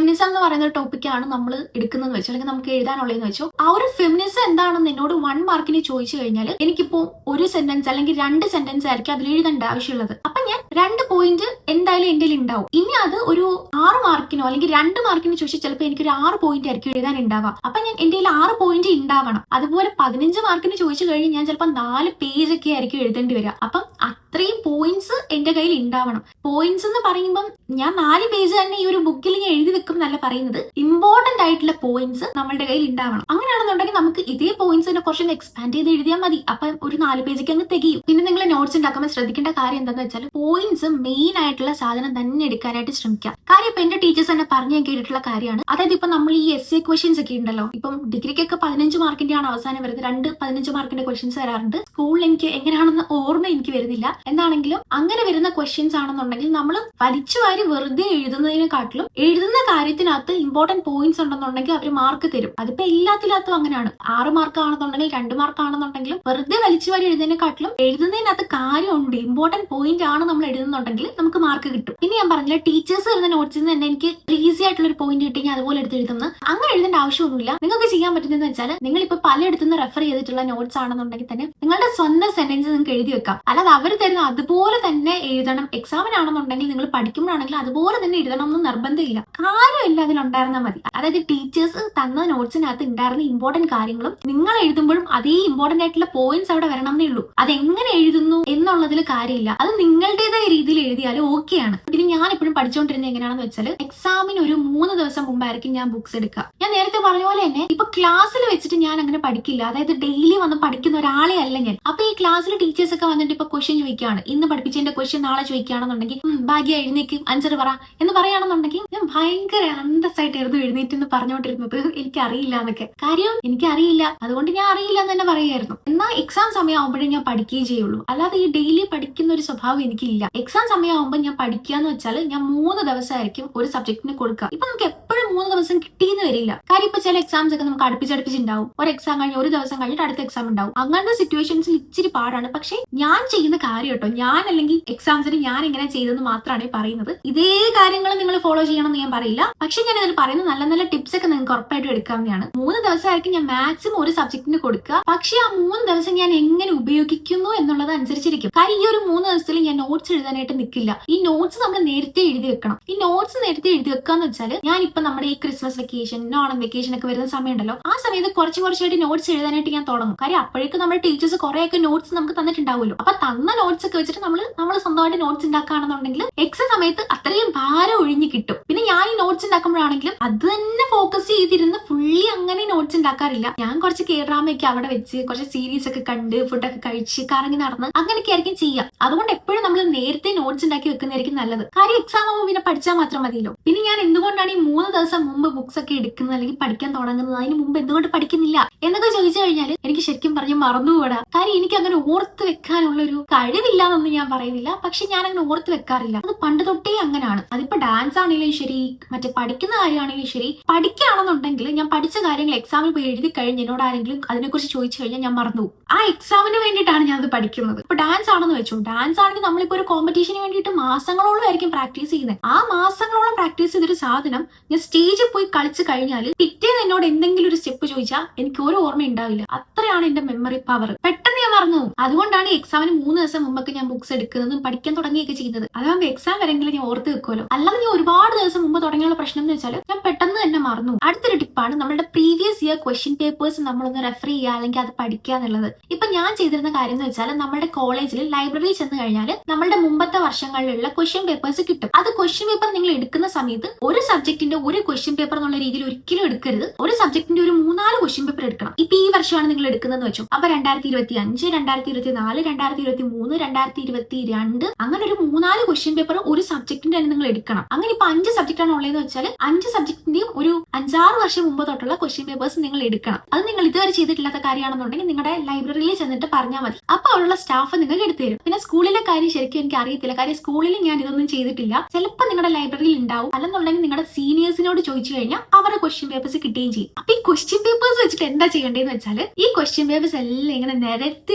എന്ന് പറയുന്ന ഒരു ടോപ്പിക്കാണ് നമ്മൾ എടുക്കുന്നതെന്ന് വെച്ചോ, അല്ലെങ്കിൽ നമുക്ക് എഴുതാനുള്ളതെന്ന് വെച്ചോ, ആ ഒരു ഫെമിനിസം എന്താണെന്ന് എന്നോട് 1 മാർക്കിന് ചോദിച്ചു കഴിഞ്ഞാൽ എനിക്കിപ്പോ ഒരു സെന്റൻസ് അല്ലെങ്കിൽ 2 സെന്റൻസ് ആയിരിക്കും അതിൽ എഴുതേണ്ട ആവശ്യമുള്ളത്. അപ്പൊ ഞാൻ 2 പോയിന്റ് എന്തായാലും എന്റെ ഉണ്ടാവും. ഇനി അത് ഒരു 6 മാർക്കിനോ അല്ലെങ്കിൽ 2 മാർക്കിന് ചോദിച്ചാൽ ചിലപ്പോൾ എനിക്കൊരു 6 പോയിന്റ് ആയിരിക്കും എഴുതാൻ ഉണ്ടാവുക. അപ്പൊ ഞാൻ എന്റെ 6 പോയിന്റ് ഉണ്ടാവണം. അതുപോലെ 15 മാർക്കിന് ചോദിച്ചു കഴിഞ്ഞാൽ ഞാൻ ചിലപ്പോൾ 4 പേജ് ഒക്കെ ആയിരിക്കും എഴുതേണ്ടി വരിക. അപ്പം അത്രയും പോയിന്റ്സ് എന്റെ കയ്യിൽ ഉണ്ടാവണം. പോയിന്റ്സ് എന്ന് പറയുമ്പം ഞാൻ 4 പേജ് തന്നെ ഈ ഒരു ബുക്കിൽ ഞാൻ എഴുതി വെക്കും എന്നല്ല പറയുന്നത്. ഇമ്പോർട്ടന്റ് ആയിട്ടുള്ള പോയിന്റ്സ് നമ്മളുടെ കയ്യിൽ ഉണ്ടാവണം. അങ്ങനെയാണെന്നുണ്ടെങ്കിൽ നമുക്ക് ഇതേ പോയിന്റ്സിനെ കുറച്ചൊന്ന് എക്സ്പാൻഡ് ചെയ്ത് എഴുതിയാൽ മതി. അപ്പൊ ഒരു 4 പേജൊക്കെ അങ്ങ് തികയും. പിന്നെ നിങ്ങൾ നോട്ട്സ് ഉണ്ടാക്കുമ്പോൾ ശ്രദ്ധിക്കേണ്ട കാര്യം എന്താണെന്ന് വെച്ചാൽ പോയിന്റ്സ് മെയിൻ ആയിട്ടുള്ള സാധനം തന്നെ എടുക്കാനായിട്ട് ശ്രമിക്കുക. കാര്യം ഇപ്പൊ എന്റെ ടീച്ചേഴ്സ് തന്നെ പറഞ്ഞു കേട്ടിട്ടുള്ള കാര്യമാണ്. അതായത് ഇപ്പൊ നമ്മൾ ഈ എസ്എ ക്വസ്റ്റ്യൻസ് ഒക്കെ ഉണ്ടല്ലോ, ഇപ്പം ഡിഗ്രിക്കൊക്കെ 15 മാർക്കിന്റെയാണ് അവസാനം വരുന്നത്. 2 15 മാർക്കിന്റെ ക്വസ്റ്റ്യൻസ് വരാറുണ്ട്. സ്കൂളിൽ എനിക്ക് എങ്ങനെയാണെന്ന് ഓർമ്മ എനിക്ക് വരുന്നില്ല. എന്താണെങ്കിലും അങ്ങനെ വരുന്ന ക്വസ്റ്റ്യൻസ് ആണെന്നുണ്ടെങ്കിൽ നമ്മൾ വലിച്ചു വാരി വെറുതെ എഴുതുന്നതിനെക്കാട്ടിലും എഴുതുന്ന കാര്യത്തിനകത്ത് ഇമ്പോർട്ടന്റ് പോയിന്റ്സ് ഉണ്ടെന്നുണ്ടെങ്കിൽ അവർ മാർക്ക് തരും. അതിപ്പോ എല്ലാത്തിനകത്തും അങ്ങനെയാണ്. 6 മാർക്ക് ആണെന്നുണ്ടെങ്കിൽ 2 മാർക്ക് ആണെന്നുണ്ടെങ്കിലും വെറുതെ വലിച്ചു വാരി എഴുതുന്നതിനെക്കാട്ടിലും എഴുതുന്നതിനകത്ത് കാര്യമുണ്ട്, ഇമ്പോർട്ടന്റ് പോയിന്റ് ആണ് നമ്മൾ എഴുതുന്നുണ്ടെങ്കിൽ നമുക്ക് മാർക്ക് കിട്ടും. പിന്നെ ഞാൻ പറഞ്ഞില്ല, ടീച്ചേഴ്സ് വരുന്ന നോട്ട്സിൽ നിന്ന് തന്നെ എനിക്ക് ഈസി ആയിട്ടുള്ള ഒരു പോയിന്റ് കിട്ടി, ഞാൻ അതുപോലെ എടുത്ത് എഴുതുന്നത്. അങ്ങനെ എഴുതേണ്ട ആവശ്യമൊന്നുമില്ല. നിങ്ങൾക്ക് ചെയ്യാൻ പറ്റുന്നതെന്ന് വെച്ചാൽ നിങ്ങൾ ഇപ്പൊ പലയിടത്തുനിന്ന് റെഫർ ചെയ്തിട്ടുള്ള നോട്ട്സ് ആണെന്നുണ്ടെങ്കിൽ തന്നെ നിങ്ങളുടെ സ്വന്തം സെന്റൻസ് നിങ്ങൾക്ക് എഴുതി വെക്കാം. അല്ലാതെ അവർ തരുന്ന അതുപോലെ തന്നെ എഴുതണം. എക്സാമിനാണെന്നുണ്ടെങ്കിൽ നിങ്ങൾ പഠിക്കുമ്പോഴാണെങ്കിൽ അതുപോലെ തന്നെ എഴുതണം എന്ന് നിർബന്ധമില്ല. കാര്യമില്ല അതിലുണ്ടായിരുന്നാൽ മതി. അതായത് ടീച്ചേഴ്സ് തന്ന നോട്ട്സിനകത്ത് ഉണ്ടായിരുന്ന ഇമ്പോർട്ടന്റ് കാര്യങ്ങളും നിങ്ങൾ എഴുതുമ്പോഴും അതേ ഇമ്പോർട്ടന്റ് ആയിട്ടുള്ള പോയിന്റ്സ് അവിടെ വരണം എന്നേ ഉള്ളൂ. അതെങ്ങനെ എഴുതുന്നു എന്നുള്ളതിൽ കാര്യമില്ല. അത് നിങ്ങളുടേതായ രീതിയിൽ എഴുതിയാലും ഓക്കെയാണ്. പിന്നെ ഞാൻ എപ്പോഴും പഠിച്ചുകൊണ്ടിരുന്നത് എങ്ങനെയാണെന്ന് വെച്ചാൽ എക്സാമിന് ഒരു 3 ദിവസം മുമ്പായിരിക്കും ഞാൻ ബുക്സ് എടുക്കുക. ഞാൻ നേരത്തെ പറഞ്ഞ പോലെ തന്നെ ഇപ്പൊ ക്ലാസ്സിൽ വെച്ചിട്ട് ഞാൻ അങ്ങനെ പഠിക്കില്ല. അതായത് ഡെയിലി വന്ന് പഠിക്കുന്ന ഒരാളെ അല്ല ഞാൻ. അപ്പൊ ഈ ക്ലാസ്സിൽ ടീച്ചേഴ്സ് ഒക്കെ വന്നിട്ട് ഇപ്പൊ ക്വസ്റ്റ്യൻ ചോദിക്കുകയാണ്, ഇന്ന് പഠിപ്പിച്ചതിന്റെ ക്വസ്റ്റ്യൻ നാളെ ചോദിക്കുകയാണെന്നുണ്ടെങ്കിൽ ഭാഗ്യ എഴുന്നേക്കും ആൻസർ പറ എന്ന് പറയുകയാണെന്നുണ്ടെങ്കിൽ ഞാൻ ഭയങ്കര അന്തസ്സായിട്ടായിരുന്നു എഴുന്നേറ്റ് എന്ന് പറഞ്ഞുകൊണ്ടിരുന്നത്. എനിക്ക് അറിയില്ല എന്നൊക്കെ. കാര്യം എനിക്കറിയില്ല, അതുകൊണ്ട് ഞാൻ അറിയില്ല എന്ന് തന്നെ പറയായിരുന്നു. എന്നാൽ എക്സാം സമയമാകുമ്പോഴേ ഞാൻ പഠിക്കുകയും ചെയ്യുള്ളൂ. അല്ലാതെ ഈ ഡെയിലി പഠിക്കുന്ന ഒരു സ്വഭാവം എനിക്കില്ല. എക്സാം സമയമാകുമ്പോൾ ഞാൻ പഠിക്കുക എന്ന് വെച്ചാൽ ഞാൻ 3 ദിവസമായിരിക്കും ഒരു സബ്ജക്റ്റിന് കൊടുക്കുക. ഇപ്പൊ നമുക്ക് എപ്പോഴും 3 ദിവസം കിട്ടിയെന്ന് വരില്ല. കാര്യം ഇപ്പൊ ചില എക്സാംസ് ഒക്കെ നമുക്ക് അടുപ്പിച്ചടുപ്പിച്ചുണ്ടാവും. ഒരു എക്സാം കഴിഞ്ഞ് ഒരു ദിവസം കഴിഞ്ഞിട്ട് അടുത്ത എക്സാം ഉണ്ടാവും. അങ്ങനത്തെ സിറ്റുവേഷൻസിൽ ഇച്ചിരി പാടാണ്. പക്ഷെ ഞാൻ ചെയ്യുന്ന കാര്യം കേട്ടോ, ഞാൻ അല്ലെങ്കിൽ എക്സാംസിന് ഞാൻ എങ്ങനെ ചെയ്തെന്ന് മാത്രമാണ് പറയുന്നത്. ഇതേ കാര്യങ്ങൾ നിങ്ങൾ ഫോളോ ചെയ്യണം എന്ന് ഞാൻ പറയില്ല. പക്ഷെ ഞാൻ ഇതിൽ പറയുന്ന നല്ല നല്ല ടിപ്സ് ഒക്കെ നിങ്ങൾക്ക് ഉറപ്പായിട്ടും എടുക്കാവുന്നതാണ്. 3 ദിവസമായിരിക്കും ഞാൻ മാക്സിമം ഒരു സബ്ജക്റ്റിന് കൊടുക്കുക. പക്ഷെ ആ 3 ദിവസം ഞാൻ എങ്ങനെ ഉപയോഗിക്കുന്നു എന്നുള്ളത് അനുസരിച്ചിരിക്കും. കാര്യം ഈ ഒരു 3 ദിവസത്തിൽ ഞാൻ നോട്ട്സ് എഴുതാനായിട്ട് നിൽക്കില്ല. ഈ നോട്ട്സ് നമ്മൾ നേരത്തെ എഴുതി വെക്കണം. ഈ നോട്ട്സ് നേരത്തെ എഴുതി വെക്കാന്ന് വെച്ചാൽ ഞാനിപ്പോ നമ്മുടെ ഈ ക്രിസ്മസ് വെക്കേഷൻ, ഓണം വെക്കേഷൻ ഒക്കെ വരുന്ന സമയമുണ്ടല്ലോ, ആ സമയത്ത് കുറച്ചായിട്ട് നോട്ട്സ് എഴുതാനായിട്ട് ഞാൻ തുടങ്ങും. കാര്യം അപ്പോഴേക്കും നമ്മുടെ ടീച്ചേഴ്സ് കുറെയൊക്കെ നോട്ട്സ് നമുക്ക് തന്നിട്ടുണ്ടാവുമല്ലോ. അപ്പൊ തന്ന നോട്ട്സ് ഒക്കെ വെച്ചിട്ട് നമ്മൾ സ്വന്തമായിട്ട് നോട്ട്സ് ഉണ്ടാക്കുകയാണെന്നുണ്ടെങ്കിൽ എക്സാം സമയത്ത് അത്രയും ഭാരം ഒഴിഞ്ഞു കിട്ടും. പിന്നെ ഞാൻ ഈ നോട്ട്സ് ഉണ്ടാക്കുമ്പോഴാണെങ്കിലും അത് തന്നെ ഫോക്കസ് ചെയ്തിരുന്ന് ഫുള്ളി അങ്ങനെ നോട്ട്സ് ഉണ്ടാക്കാറില്ല. ഞാൻ കുറച്ച് കേഡ്രാമയൊക്കെ അവിടെ വെച്ച് കുറച്ച് സീരീസ് ഒക്കെ കണ്ട് ഫുഡൊക്കെ കഴിച്ച് കറങ്ങി നടന്ന് അങ്ങനെയൊക്കെ ആയിരിക്കും ചെയ്യാം. അതുകൊണ്ട് എപ്പോഴും നമ്മൾ നേരത്തെ നോട്ട്സ് ഉണ്ടാക്കി വെക്കുന്നതായിരിക്കും നല്ലത്. കാര്യം എക്സാം ആകുമ്പോൾ പിന്നെ പഠിച്ചാൽ മാത്രം മതിയല്ലോ. പിന്നെ ഞാൻ എന്തുകൊണ്ടാണ് ഈ 3 ദിവസം മുമ്പ് ബുക്സ് ഒക്കെ എടുക്കുന്നത് അല്ലെങ്കിൽ പഠിക്കാൻ തുടങ്ങുന്നത്, അതിന് മുമ്പ് എന്തുകൊണ്ട് പഠിക്കുന്നില്ല എന്നൊക്കെ ചോദിച്ചു കഴിഞ്ഞാൽ എനിക്ക് ശരിക്കും പറഞ്ഞ് മറന്നുകൂടാ. കാര്യം എനിക്ക് അങ്ങനെ ഓർത്ത് വെക്കാനുള്ള ഒരു കഴിവില്ല എന്നൊന്നും ഞാൻ പറയുന്നില്ല. പക്ഷെ ഞാൻ അങ്ങനെ ഓർത്ത് വെക്കാറില്ല. അത് പണ്ട് തൊട്ടേ അങ്ങനെയാണ്. അതിപ്പോ ഡാൻസ് ആണെങ്കിലും ശരി, മറ്റേ പഠിക്കുന്ന കാര്യമാണെങ്കിലും ശരി, പഠിക്കുകയാണെന്നുണ്ടെങ്കിൽ ഞാൻ പഠിച്ച കാര്യങ്ങൾ എക്സാമിൽ പോയി എഴുതി കഴിഞ്ഞ് എന്നോട് ആരെങ്കിലും അതിനെക്കുറിച്ച് ചോദിച്ചു കഴിഞ്ഞാൽ ഞാൻ മറന്നു. ആ എക്സാമിന് വേണ്ടിയിട്ടാണ് ഞാൻ അത് പഠിക്കുന്നത്. ഇപ്പൊ ഡാൻസ് ആണെന്ന് വെച്ചു, ഡാൻസ് ആണെങ്കിൽ നമ്മളിപ്പോ ഒരു കോമ്പറ്റീഷന് വേണ്ടിയിട്ട് മാസങ്ങളോളം ആയിരിക്കും പ്രാക്ടീസ് ചെയ്യുന്നത്. ആ മാസങ്ങളോളം പ്രാക്ടീസ് ചെയ്തൊരു സാധനം ഞാൻ സ്റ്റേജിൽ പോയി കളിച്ചു കഴിഞ്ഞാൽ പിറ്റേന്ന് എന്നോട് എന്തെങ്കിലും ഒരു സ്റ്റെപ്പ് ചോദിച്ചാൽ എനിക്ക് ഒരു ഓർമ്മ ഉണ്ടാവില്ല. അത്രയാണ് എന്റെ മെമ്മറി പവർ. പെട്ടെന്ന് ഞാൻ മറന്നു. അതുകൊണ്ടാണ് എക്സാമിന് 3 ദിവസം മുമ്പൊക്കെ ഞാൻ ബുക്സ് എടുക്കുന്നതും പഠിക്കാൻ തുടങ്ങിയൊക്കെ ചെയ്യുന്നത്. അതാകുമ്പോൾ എക്സാം വരെങ്കിലും ഞാൻ ഓർത്ത് വെക്കുമല്ലോ. അല്ലാതെ ഞാൻ ഒരുപാട് ദിവസം മുമ്പ് തുടങ്ങിയുള്ള പ്രശ്നം എന്ന് വെച്ചാൽ ഞാൻ പെട്ടെന്ന് തന്നെ മറന്നു. അടുത്തൊരു ടിപ്പാണ് നമ്മുടെ പ്രീവിയസ് ഇയർ ക്വസ്റ്റ്യൻ പേപ്പേഴ്സ് നമ്മളൊന്ന് റെഫർ ചെയ്യുക അല്ലെങ്കിൽ അത് പഠിക്കുക എന്നുള്ളത്. ഇപ്പൊ ഞാൻ ചെയ്തിരുന്ന കാര്യം എന്ന് വെച്ചാൽ നമ്മുടെ കോളേജിൽ ലൈബ്രറി ചെന്ന് കഴിഞ്ഞാൽ നമ്മളുടെ മുമ്പത്തെ വർഷങ്ങളിലുള്ള ക്വസ്റ്റ്യൻ പേപ്പേഴ്സ് കിട്ടും. അത് ക്വസ്റ്റ്യൻ പേപ്പർ നിങ്ങൾ എടുക്കുന്ന സമയത്ത് ഒരു സബ്ജക്റ്റിന്റെ ഒരു ക്വസ്റ്റ്യൻ പേപ്പർ എന്നുള്ള രീതിയിൽ ഒരിക്കലും എടുക്കരുത്. ഒരു സബ്ജക്റ്റിന്റെ ഒരു 3-4 ക്വസ്റ്റ്യൻ പേപ്പർ എടുക്കണം. ഇപ്പൊ ഈ വർഷമാണ് നിങ്ങൾ എടുക്കുന്നതെന്ന് വെച്ചു, അപ്പൊ 2025, 2024, 2023, 2022 അങ്ങനെ ഒരു 3-4 ക്വസ്റ്റ്യൻ പേപ്പർ ഒരു സബ്ജക്റ്റിന്റെ തന്നെ നിങ്ങൾ എടുക്കണം. അങ്ങനെ ഇപ്പൊ 5 സബ്ജക്റ്റ് ആണ് ഉള്ളതെന്ന് വെച്ചാൽ 5 സബ്ജക്റ്റിന്റെയും ഒരു 5-6 വർഷം മുമ്പ് തൊട്ടുള്ള ക്വസ്റ്റ്യൻ പേപ്പേഴ്സ് നിങ്ങൾ എടുക്കണം. അത് നിങ്ങൾ ഇതുവരെ ചെയ്തിട്ടില്ലാത്ത കാര്യമാണെന്നുണ്ടെങ്കിൽ നിങ്ങളുടെ ലൈബ്രറിയിൽ ചെന്നിട്ട് പറഞ്ഞാൽ മതി. അപ്പൊ അവിടെയുള്ള സ്റ്റാഫ് നിങ്ങൾക്ക് എടുത്തു തരും. പിന്നെ സ്കൂളിലെ കാര്യം ശരിക്കും എനിക്ക് അറിയത്തില്ല. കാര്യം സ്കൂളിൽ ഞാൻ ഇതൊന്നും ചെയ്തിട്ടില്ല. ചിലപ്പോൾ നിങ്ങളുടെ ലൈബ്രറിയിൽ ഉണ്ടാവും. അല്ലെന്നുണ്ടെങ്കിൽ നിങ്ങളുടെ സീനിയേഴ്സിനോട് ചോദിച്ചു കഴിഞ്ഞാൽ അവരുടെ ക്വസ്റ്റ്യൻ പേപ്പേഴ്സ് കിട്ടുകയും ചെയ്യും. അപ്പൊ ഈ ക്വസ്റ്റ്യൻ പേപ്പേഴ്സ് വെച്ചിട്ട് എന്താ ചെയ്യേണ്ടതെന്ന് വെച്ചാൽ ഈ ക്വസ്റ്റ്യൻ പേപ്പേഴ്സ് എല്ലാം ഇങ്ങനെ നിരത്തി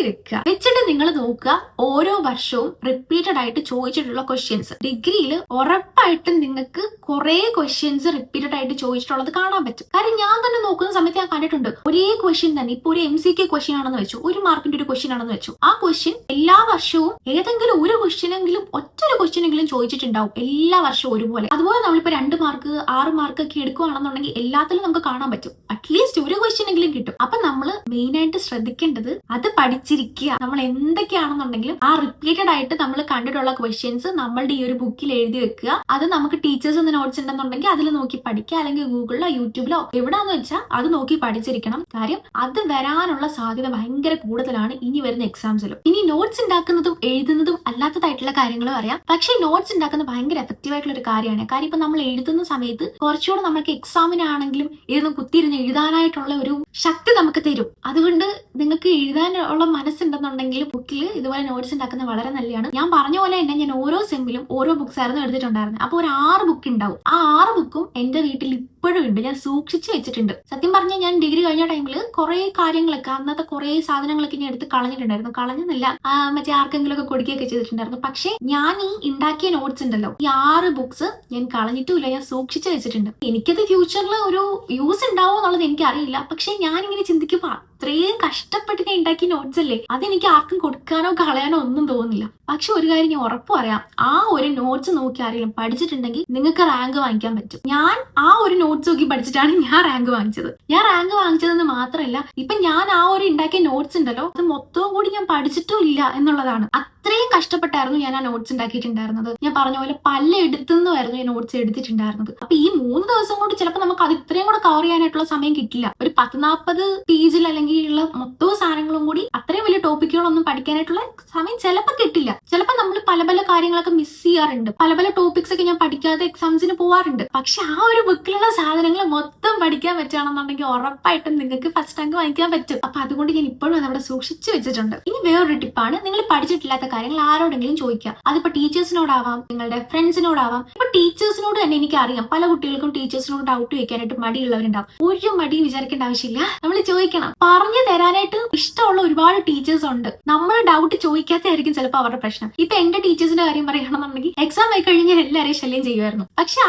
വെച്ചിട്ട് നിങ്ങൾ നോക്കുക ഓരോ വർഷവും റിപ്പീറ്റഡ് ആയിട്ട് ചോദിച്ചിട്ടുള്ള ക്വസ്റ്റ്യൻസ്. ഡിഗ്രിയിൽ ഉറപ്പായിട്ടും നിങ്ങൾക്ക് കുറെ ക്വസ്റ്റ്യൻസ് റിപ്പീറ്റഡ് ആയിട്ട് ചോദിച്ചിട്ടുള്ളത് കാണാൻ പറ്റും. കാര്യം ഞാൻ തന്നെ നോക്കുന്ന സമയത്ത് ഞാൻ കണ്ടിട്ടുണ്ട് ഒരേ ക്വസ്റ്റ്യൻ തന്നെ. ഇപ്പൊ ഒരു MCQ ക്വസ്റ്റ്യൻ ആണെന്ന് വെച്ചു, 1 മാർക്കിന്റെ ഒരു ക്വസ്റ്റ്യൻ ആണെന്ന് വെച്ചു, ആ ക്വസ്റ്റ്യൻ എല്ലാ വർഷവും ഏതെങ്കിലും ഒരു ക്വസ്റ്റ്യനെങ്കിലും ഒറ്റൊരു ക്വസ്റ്റ്യനെങ്കിലും ചോദിച്ചിട്ടുണ്ടാവും എല്ലാ വർഷവും ഒരുപോലെ. അതുപോലെ നമ്മളിപ്പോ 2 മാർക്ക് 6 മാർക്ക് ഒക്കെ എടുക്കുകയാണെന്നുണ്ടെങ്കിൽ എല്ലാത്തിലും നമുക്ക് കാണാൻ പറ്റും. അറ്റ്ലീസ്റ്റ് ഒരു ക്വസ്റ്റ്യൻ എങ്കിലും കിട്ടും. അപ്പൊ നമ്മൾ മെയിൻ ആയിട്ട് ശ്രദ്ധിക്കേണ്ടത് അത് പഠിച്ച പഠിച്ചിരിക്കുക. നമ്മൾ എന്തൊക്കെയാണെന്നുണ്ടെങ്കിലും ആ റിപ്പീറ്റഡ് ആയിട്ട് നമ്മൾ കണ്ടിട്ടുള്ള ക്വസ്റ്റ്യൻസ് നമ്മളുടെ ഈ ഒരു ബുക്കിൽ എഴുതി വെക്കുക. അത് നമുക്ക് ടീച്ചേഴ്സ് നോട്ട്സ് ഉണ്ടെന്നുണ്ടെങ്കിൽ അതിൽ നോക്കി പഠിക്കുക, അല്ലെങ്കിൽ ഗൂഗിളിലോ യൂട്യൂബിലോ എവിടാന്ന് വെച്ചാൽ അത് നോക്കി പഠിച്ചിരിക്കണം. കാര്യം അത് വരാനുള്ള സാധ്യത ഭയങ്കര കൂടുതലാണ് ഇനി വരുന്ന എക്സാംസിലും. ഇനി നോട്ട്സ് ഉണ്ടാക്കുന്നതും എഴുതുന്നതും അല്ലാത്തതായിട്ടുള്ള കാര്യങ്ങളും അറിയാം. പക്ഷേ നോട്ട്സ് ഉണ്ടാക്കുന്നത് ഭയങ്കര എഫക്റ്റീവ് ആയിട്ടുള്ള ഒരു കാര്യമാണ്. കാര്യം ഇപ്പൊ നമ്മൾ എഴുതുന്ന സമയത്ത് കുറച്ചുകൂടെ നമുക്ക് എക്സാമിനാണെങ്കിലും ഇരുന്ന് കുത്തിയിരുന്ന് എഴുതാനായിട്ടുള്ള ഒരു ശക്തി നമുക്ക് തരും. അതുകൊണ്ട് നിങ്ങൾക്ക് എഴുതാനുള്ള മനസ്സുണ്ടെന്നുണ്ടെങ്കിൽ ബുക്കിൽ ഇതുപോലെ നോട്ട്സ് ഉണ്ടാക്കുന്നത് വളരെ നല്ലതാണ്. ഞാൻ പറഞ്ഞ പോലെ തന്നെ ഞാൻ ഓരോ സെമ്മിലും ഓരോ ബുക്സ് ആയിരുന്നു എടുത്തിട്ടുണ്ടായിരുന്നത്. അപ്പോൾ ഒരു 6 ബുക്ക് ഉണ്ടാവും. ആ 6 ബുക്കും എന്റെ വീട്ടിൽ ഇപ്പോഴും ഉണ്ട്. ഞാൻ സൂക്ഷിച്ച് വെച്ചിട്ടുണ്ട്. സത്യം പറഞ്ഞാൽ ഞാൻ ഡിഗ്രി കഴിഞ്ഞ ടൈമിൽ കുറെ കാര്യങ്ങളൊക്കെ അന്നത്തെ കുറെ സാധനങ്ങളൊക്കെ ഞാൻ എടുത്ത് കളഞ്ഞിട്ടുണ്ടായിരുന്നു. കളഞ്ഞെന്നില്ല, മറ്റേ ആർക്കെങ്കിലും ഒക്കെ കൊടുക്കുകയൊക്കെ ചെയ്തിട്ടുണ്ടായിരുന്നു. പക്ഷെ ഞാൻ ഈ ഉണ്ടാക്കിയ നോട്ട്സ് ഉണ്ടല്ലോ, ഈ 6 ബുക്സ് ഞാൻ കളഞ്ഞിട്ടുമില്ല, ഞാൻ സൂക്ഷിച്ച് വെച്ചിട്ടുണ്ട്. എനിക്കത് ഫ്യൂച്ചറിൽ ഒരു യൂസ് ഉണ്ടാവും എന്നുള്ളത് എനിക്കറിയില്ല. പക്ഷെ ഞാനിങ്ങനെ ചിന്തിക്കുമ്പോൾ അത്രയും കഷ്ടപ്പെട്ട് ഞാൻ ഉണ്ടാക്കിയ നോട്ട്സ് അല്ലേ, അതെനിക്ക് ആർക്കും കൊടുക്കാനോ കളയാനോ ഒന്നും തോന്നുന്നില്ല. പക്ഷെ ഒരു കാര്യം ഞാൻ ഉറപ്പ് പറയാം, ആ ഒരു നോട്ട്സ് നോക്കി ആരെങ്കിലും പഠിച്ചിട്ടുണ്ടെങ്കിൽ നിങ്ങൾക്ക് റാങ്ക് വാങ്ങിക്കാൻ പറ്റും. ഞാൻ ആ ഒരു നോട്ട്സ് നോക്കി പഠിച്ചിട്ടാണ് ഞാൻ റാങ്ക് വാങ്ങിച്ചത്. ഞാൻ റാങ്ക് വാങ്ങിച്ചതെന്ന് മാത്രമല്ല, ഇപ്പൊ ഞാൻ ആ ഒരു ഉണ്ടാക്കിയ നോട്ട്സ് ഉണ്ടല്ലോ, അത് മൊത്തവും കൂടി ഞാൻ പഠിച്ചിട്ടും ഇല്ല എന്നുള്ളതാണ്. അത്രയും കഷ്ടപ്പെട്ടായിരുന്നു ഞാൻ ആ നോട്ട്സ് ഉണ്ടാക്കിയിട്ടുണ്ടായിരുന്നത്. ഞാൻ പറഞ്ഞ പോലെ പലയിടത്തുനിന്നുമായിരുന്നു ഞാൻ നോട്ട്സ് എടുത്തിട്ടുണ്ടായിരുന്നത്. അപ്പൊ ഈ 3 ദിവസം കൊണ്ട് ചിലപ്പോൾ നമുക്ക് അത് ഇത്രയും കൂടെ കവർ ചെയ്യാനായിട്ടുള്ള സമയം കിട്ടില്ല. ഒരു 10-40 പേജിൽ അല്ലെങ്കിൽ ഉള്ള മൊത്തവും സാധനങ്ങളും കൂടി അത്രയും വലിയ ടോപ്പിക്കുകളൊന്നും പഠിക്കാനായിട്ടുള്ള സമയം ചിലപ്പോൾ കിട്ടില്ല. ചിലപ്പോൾ നമ്മൾ പല പല കാര്യങ്ങളൊക്കെ മിസ് ചെയ്യാറുണ്ട്. പല പല ടോപ്പിക്സ് ഒക്കെ ഞാൻ പഠിക്കാതെ എക്സാംസിന് പോവാറുണ്ട്. പക്ഷെ ആ ഒരു ബുക്കിലുള്ള സാധനങ്ങൾ മൊത്തം പഠിക്കാൻ പറ്റുകയാണെന്നുണ്ടെങ്കിൽ ഉറപ്പായിട്ടും നിങ്ങൾക്ക് ഫസ്റ്റ് റാങ്ക് വാങ്ങിക്കാൻ പറ്റും. അപ്പൊ അതുകൊണ്ട് ഞാൻ ഇപ്പോഴും അതവിടെ സൂക്ഷിച്ചു വെച്ചിട്ടുണ്ട്. ഇനി വേറൊരു ടിപ്പാണ്, നിങ്ങൾ പഠിച്ചിട്ടില്ലാത്ത കാര്യങ്ങൾ ആരോടെങ്കിലും ചോദിക്കുക. അതിപ്പോ ടീച്ചേഴ്സിനോടാവാം, നിങ്ങളുടെ ഫ്രണ്ട്സിനോടാവാം. ഇപ്പൊ ടീച്ചേഴ്സിനോട് തന്നെ എനിക്കറിയാം പല കുട്ടികൾക്കും ടീച്ചേഴ്സിനോട് ഡൗട്ട് വെക്കാനായിട്ട് മടിയുള്ളവരുണ്ടാവും. ഒരു മടി വിചാരിക്കേണ്ട ആവശ്യമില്ല, നമ്മൾ ചോദിക്കണം. പറഞ്ഞു തരാനായിട്ട് ഇഷ്ടമുള്ള ഒരുപാട് ടീച്ചേഴ്സ് ഉണ്ട്. നമ്മൾ ഡൗട്ട് ചോദിക്കാത്തായിരിക്കും ചിലപ്പോൾ അവരുടെ പ്രശ്നം. ഇപ്പൊ എന്റെ ടീച്ചേഴ്സിന്റെ കാര്യം പറയുകയാണെന്നുണ്ടെങ്കിൽ എക്സാം ആയി കഴിഞ്ഞാൽ എല്ലാവരെയും ശല്യം ചെയ്യുമായിരുന്നു. പക്ഷെ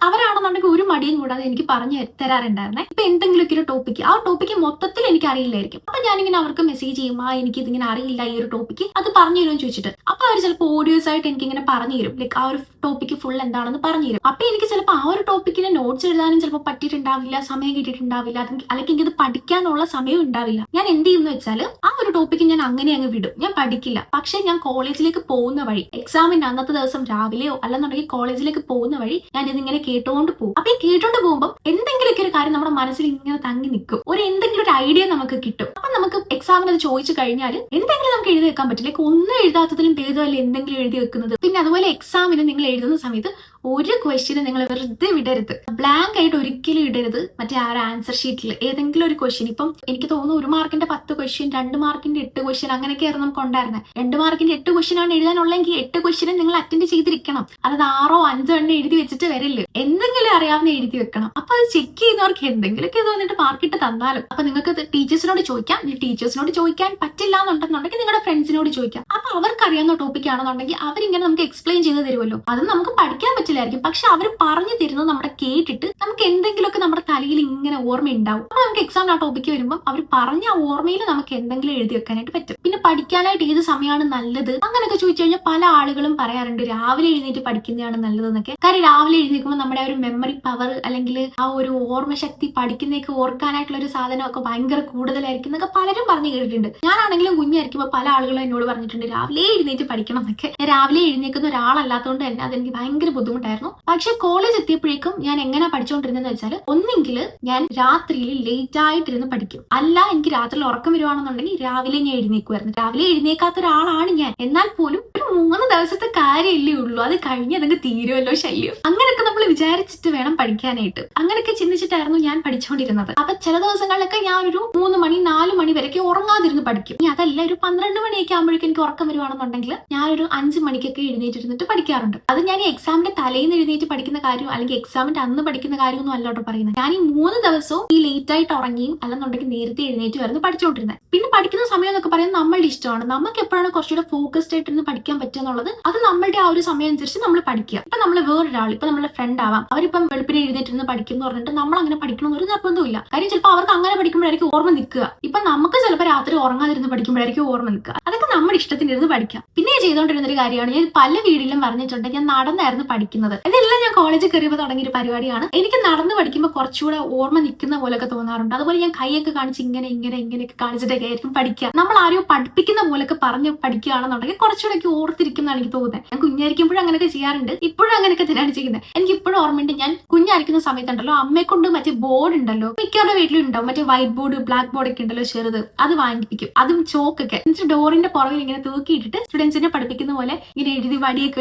അവരാണെന്നുണ്ടെങ്കിൽ ഒരു മടിയും കൂടാതെ എനിക്ക് പറഞ്ഞു തരാറുണ്ടായിരുന്നേ. ഇപ്പൊ എന്തെങ്കിലുമൊക്കെ ഒരു ടോപ്പിക്ക്, ആ ടോപ്പിക്ക് മൊത്തത്തിൽ എനിക്ക് അറിയില്ലായിരിക്കും. അപ്പൊ ഞാനിങ്ങനെ അവർക്ക് മെസ്സേജ് ചെയ്യുമ്പോൾ എനിക്ക് ഇതിങ്ങനെ അറിയില്ല ഈ ഒരു ടോപ്പിക്ക്, അത് പറഞ്ഞു തരുമെന്ന് ചോദിച്ചിട്ട് അപ്പൊ അവർ ചിലപ്പോൾ ഓഡിയോസ് ആയിട്ട് എനിക്ക് ഇങ്ങനെ പറഞ്ഞു തരും. ലൈക്ക് ആ ഒരു ടോപ്പിക്ക് ഫുൾ എന്താണെന്ന് പറഞ്ഞു തരും. അപ്പൊ എനിക്ക് ചിലപ്പോൾ ആ ഒരു ടോപ്പിക്കിന് നോട്ട്സ് എഴുതാനും ചിലപ്പോൾ പറ്റിയിട്ടുണ്ടാവില്ല, സമയം കിട്ടിയിട്ടുണ്ടാവില്ല, അല്ലെങ്കിൽ എനിക്കത് പഠിക്കാനുള്ള സമയം ഉണ്ടാവില്ല. ഞാൻ എന്ത് ചെയ്യുമെന്ന് വെച്ചാൽ ആ ഒരു ടോപ്പിക്ക് ഞാൻ അങ്ങനെ അങ്ങ് വിടും, ഞാൻ പഠിക്കില്ല. പക്ഷെ ഞാൻ കോളേജിലേക്ക് പോകുന്ന വഴി, എക്സാമിന് അന്നത്തെ ദിവസം രാവിലെയോ അല്ലെന്നുണ്ടെങ്കിൽ കോളേജിലേക്ക് പോകുന്ന വഴി ഞാൻ ഇതിങ്ങനെ കേട്ടോണ്ട് പോകും. അപ്പൊ ഈ കേട്ടോണ്ട് പോകുമ്പോൾ എന്തെങ്കിലുമൊക്കെ ഒരു കാര്യം നമ്മുടെ മനസ്സിൽ ഇങ്ങനെ തങ്ങി നിൽക്കും. എന്തെങ്കിലും ഒരു ഐഡിയ നമുക്ക് കിട്ടും. അപ്പൊ നമുക്ക് എക്സാമിന് അത് ചോദിച്ചു കഴിഞ്ഞാൽ എന്തെങ്കിലും നമുക്ക് എഴുതി വെക്കാൻ പറ്റില്ല. ഒന്നും എഴുതാത്തതിലും ഭേദമല്ല എന്തെങ്കിലും എഴുതി വെക്കുന്നത്. പിന്നെ അതുപോലെ എക്സാമിന് നിങ്ങൾ എഴുതുന്ന സമയത്ത് ഒരു ക്വസ്റ്റ്യന് നിങ്ങൾ വെറുതെ വിടരുത്, ബ്ലാങ്ക് ആയിട്ട് ഒരിക്കലും ഇടരുത്. മറ്റേ ആ ഒരു ആൻസർ ഷീറ്റിൽ ഏതെങ്കിലും ഒരു ക്വസ്റ്റ്യൻ, ഇപ്പം എനിക്ക് തോന്നുന്നു 1 മാർക്കിന്റെ 10 ക്വസ്റ്റ്യൻ, 2 മാർക്കിന്റെ 8 ക്വസ്റ്റ്യൻ, അങ്ങനെയൊക്കെ ആയിരുന്നു നമുക്ക് ഉണ്ടായിരുന്നത്. 2 മാർക്കിന്റെ 8 ക്വസ്റ്റ്യൻ ആണ് എഴുതാനുള്ളെങ്കിൽ 8 ക്വസ്റ്റ്യനും നിങ്ങൾ അറ്റൻഡ് ചെയ്തിരിക്കണം. അതായത് 6 5 എണ്ണം എഴുതി വെച്ചിട്ട് വരില്ല, എന്തെങ്കിലും അറിയാവുന്ന എഴുതി വെക്കണം. അപ്പൊ അത് ചെക്ക് ചെയ്യുന്നവർക്ക് എന്തെങ്കിലുമൊക്കെ തോന്നിട്ട് മാർക്കിട്ട് തന്നാലും അപ്പൊ നിങ്ങൾക്ക് ടീച്ചേഴ്സിനോട് ചോദിക്കാം. ടീച്ചേഴ്സിനോട് ചോദിക്കാൻ പറ്റില്ല എന്നുണ്ടെന്നുണ്ടെങ്കിൽ നിങ്ങളുടെ ഫ്രണ്ട്സിനോട് ചോദിക്കാം. അപ്പൊ അവർക്ക് അറിയാവുന്ന ടോപ്പിക് ആണെന്നുണ്ടെങ്കിൽ അവരിങ്ങനെ നമുക്ക് എക്സ്പ്ലെയിൻ ചെയ്ത് തരുമല്ലോ. അത് നമുക്ക് പഠിക്കാൻ പറ്റില്ലായിരിക്കും, പക്ഷെ അവർ പറഞ്ഞു തരുന്നത് നമ്മുടെ കേട്ടിട്ട് നമുക്ക് എന്തെങ്കിലുമൊക്കെ നമ്മുടെ തലയിൽ ഇങ്ങനെ ഓർമ്മ ഉണ്ടാവും. അപ്പൊ നമുക്ക് എക്സാമിന് ആ ടോപ്പിക്ക് വരുമ്പോൾ അവർ പറഞ്ഞ ആ ഓർമ്മയിൽ നമുക്ക് എന്തെങ്കിലും എഴുതി വെക്കാനായിട്ട് പറ്റും. പിന്നെ പഠിക്കാനായിട്ട് ഏത് സമയമാണ് നല്ലത് അങ്ങനെയൊക്കെ ചോദിച്ചു കഴിഞ്ഞാൽ പല ആളുകളും പറയാറുണ്ട് രാവിലെ എഴുന്നേറ്റ് പഠിക്കുന്നതാണ് നല്ലതെന്നൊക്കെ. കാര്യം രാവിലെ എഴുന്നേൽക്കുമ്പോൾ നമ്മുടെ ആ ഒരു മെമ്മറി പവർ അല്ലെങ്കിൽ ആ ഒരു ഓർമ്മശക്തി, പഠിക്കുന്നതൊക്കെ ഓർക്കാനായിട്ടുള്ള ഒരു സാധനമൊക്കെ ഭയങ്കര കൂടുതലായിരിക്കും എന്നൊക്കെ പലരും പറഞ്ഞു കേട്ടിട്ടുണ്ട്. ഞാനാണെങ്കിലും കുഞ്ഞായിരിക്കുമ്പോൾ പല ആളുകളും എന്നോട് പറഞ്ഞിട്ടുണ്ട് രാവിലെ എഴുന്നേറ്റ് പഠിക്കണം എന്നൊക്കെ. രാവിലെ എഴുന്നേൽക്കുന്ന ഒരാളല്ലാത്തതുകൊണ്ട് തന്നെ അതെനിക്ക് ഭയങ്കര ബുദ്ധിമുട്ടായിരുന്നു. പക്ഷെ കോളേജ് എത്തിയപ്പോഴേക്കും ഞാൻ എങ്ങനെ പഠിച്ചുകൊണ്ടിരുന്നതെന്ന് വെച്ചാൽ, ഒന്നെങ്കിൽ ഞാൻ രാത്രിയിൽ ലേറ്റ് ആയിട്ടിരുന്ന് പഠിക്കും, അല്ല എനിക്ക് രാത്രിയിൽ ഉറക്കം വരുവാണെന്നുണ്ടെങ്കിൽ രാവിലെ ഞാൻ എഴുന്നേക്കുമായിരുന്നു. രാവിലെ എഴുന്നേക്കാത്ത ഒരാളാണ് ഞാൻ. എന്നാൽ പോലും ഒരു 3 ദിവസത്തെ കാര്യമല്ലേ ഉള്ളൂ, അത് കഴിഞ്ഞ് അതങ്ങ് തീരുമല്ലോ ശല്യം. അങ്ങനെയൊക്കെ നമ്മൾ വിചാരിച്ചിട്ട് വേണം പഠിക്കാനായിട്ട്. അങ്ങനെയൊക്കെ ചിന്തിച്ചിട്ടായിരുന്നു ഞാൻ പഠിച്ചുകൊണ്ടിരുന്നത്. അപ്പൊ ചില ദിവസങ്ങളിലൊക്കെ ഞാൻ ഒരു 3 മണി 4 മണി വരെയൊക്കെ ഉറങ്ങാതിരുന്ന് പഠിക്കും. ഇനി അതല്ല ഒരു 12 മണിയൊക്കെ ആകുമ്പോഴേക്കും എനിക്ക് ഉറക്കം വരുവാണെന്നുണ്ടെങ്കിൽ ഞാൻ ഒരു 5 മണിക്കൊക്കെ എഴുന്നേറ്റിരുന്നിട്ട് പഠിക്കാറുണ്ട്. അത് ഞാൻ ഈ എക്സാമിന്റെ തലേന്ന് എഴുന്നേറ്റ് പഠിക്കുന്ന കാര്യം അല്ലെങ്കിൽ എക്സാമിന്റെ അന്ന് പഠിക്കുന്ന കാര്യമൊന്നും അല്ലോട്ടോ പറയുന്നത്. ഞാൻ ഈ 3 ദിവസവും ഈ ലേറ്റ് ആയിട്ട് ഉറങ്ങിയും അല്ലെന്നുണ്ടെങ്കിൽ നേരത്തെ എഴുന്നേറ്റ് വരുന്നു പഠിച്ചുകൊണ്ടിരുന്നത്. പിന്നെ പഠിക്കുന്ന സമയം എന്നൊക്കെ പറയുന്നത് നമ്മളുടെ ഇഷ്ടമാണ്. നമുക്ക് എപ്പോഴാണ് കുറച്ചുകൂടെ ഫോക്കസ്ഡ് ആയിട്ടിരുന്ന് പഠിക്കാൻ പറ്റുക എന്നുള്ളത്, അത് നമ്മളുടെ ആ ഒരു സമയം അനുസരിച്ച് നമ്മൾ പഠിക്കുക. ഇപ്പൊ നമ്മൾ വേറൊരാൾ, ഇപ്പൊ നമ്മുടെ ഫ്രണ്ട് ആവാം, അവരിപ്പം വെളുപ്പിനെ എഴുന്നേറ്റിരുന്ന് പഠിക്കും എന്ന് പറഞ്ഞിട്ട് നമ്മൾ അങ്ങനെ പഠിക്കണമെന്ന് ഒരു നിർബന്ധമില്ല. കാര്യം ചിലപ്പോൾ അവർക്ക് അങ്ങനെ പഠിക്കുമ്പോഴായിരിക്കും ഓർമ്മ നിൽക്കുക. ഇപ്പൊ നമുക്ക് ചിലപ്പോൾ രാത്രി ഉറങ്ങാതിരുന്ന് പഠിക്കുമ്പോഴായിരിക്കും ഓർമ്മ നിൽക്കുക. അതൊക്കെ നമ്മുടെ ഇഷ്ടത്തിനിരുന്ന് പഠിക്കാം. പിന്നെ ചെയ്തുകൊണ്ടിരുന്ന ഒരു കാര്യമാണ്, ഞാൻ പല വീഡിയോയിലും പറഞ്ഞിട്ടുണ്ട്, ഞാൻ നടന്നായിരുന്നു പഠിക്കുന്നത്. ഇതെല്ലാം ഞാൻ കോളേജിൽ കയറിയപ്പോൾ തുടങ്ങിയൊരു പരിപാടിയാണ്. എനിക്ക് നടന്ന് പഠിക്കുമ്പോൾ കുറച്ചുകൂടെ ഓർമ്മ നിൽക്കുന്ന പോലെയൊക്കെ തോന്നാറുണ്ട്. അതുപോലെ ഞാൻ കൈയൊക്കെ കാണിച്ച് ഇങ്ങനെയൊക്കെ കാണിച്ചിട്ടൊക്കെ ആയിരിക്കും പഠിക്കുക. നമ്മൾ ആരെയോ പഠിപ്പിക്കുന്ന പോലെയൊക്കെ പറഞ്ഞ് പഠിക്കുകയാണെന്നുണ്ടെങ്കിൽ കുറച്ചുകൂടെ ഓർത്തിരിക്കുന്നതാണ് എനിക്ക് തോന്നുന്നത്. ഞാൻ കുഞ്ഞായിരിക്കുമ്പോഴും അങ്ങനെയൊക്കെ ചെയ്യാറുണ്ട്, ഇപ്പോഴും അങ്ങനെയൊക്കെ തന്നെയാണ് ചെയ്യുന്നത്. എനിക്ക് ഇപ്പോഴും ഓർമ്മയുണ്ട്, ഞാൻ കുഞ്ഞായിരിക്കുന്ന സമയത്തുണ്ടല്ലോ അമ്മയെ കൊണ്ട് മറ്റേ ബോർഡ് ഉണ്ടല്ലോ, മിക്കവരുടെ വീട്ടിലും ഉണ്ടാവും, മറ്റേ വൈറ്റ് ബോർഡ് ബ്ലാക്ക് ബോർഡ് ഒക്കെ ഉണ്ടല്ലോ ചെറുത്, അത് വാങ്ങിപ്പിക്കും. അതും ചോക്കൊക്കെ എന്നിട്ട് ഡോറിന്റെ പുറകിൽ ഇങ്ങനെ തൂക്കിയിട്ടിട്ട് സ്റ്റുഡൻസിനെ പഠിപ്പിക്കുന്ന പോലെ ഇങ്ങനെ എഴുതി വടിയൊക്കെ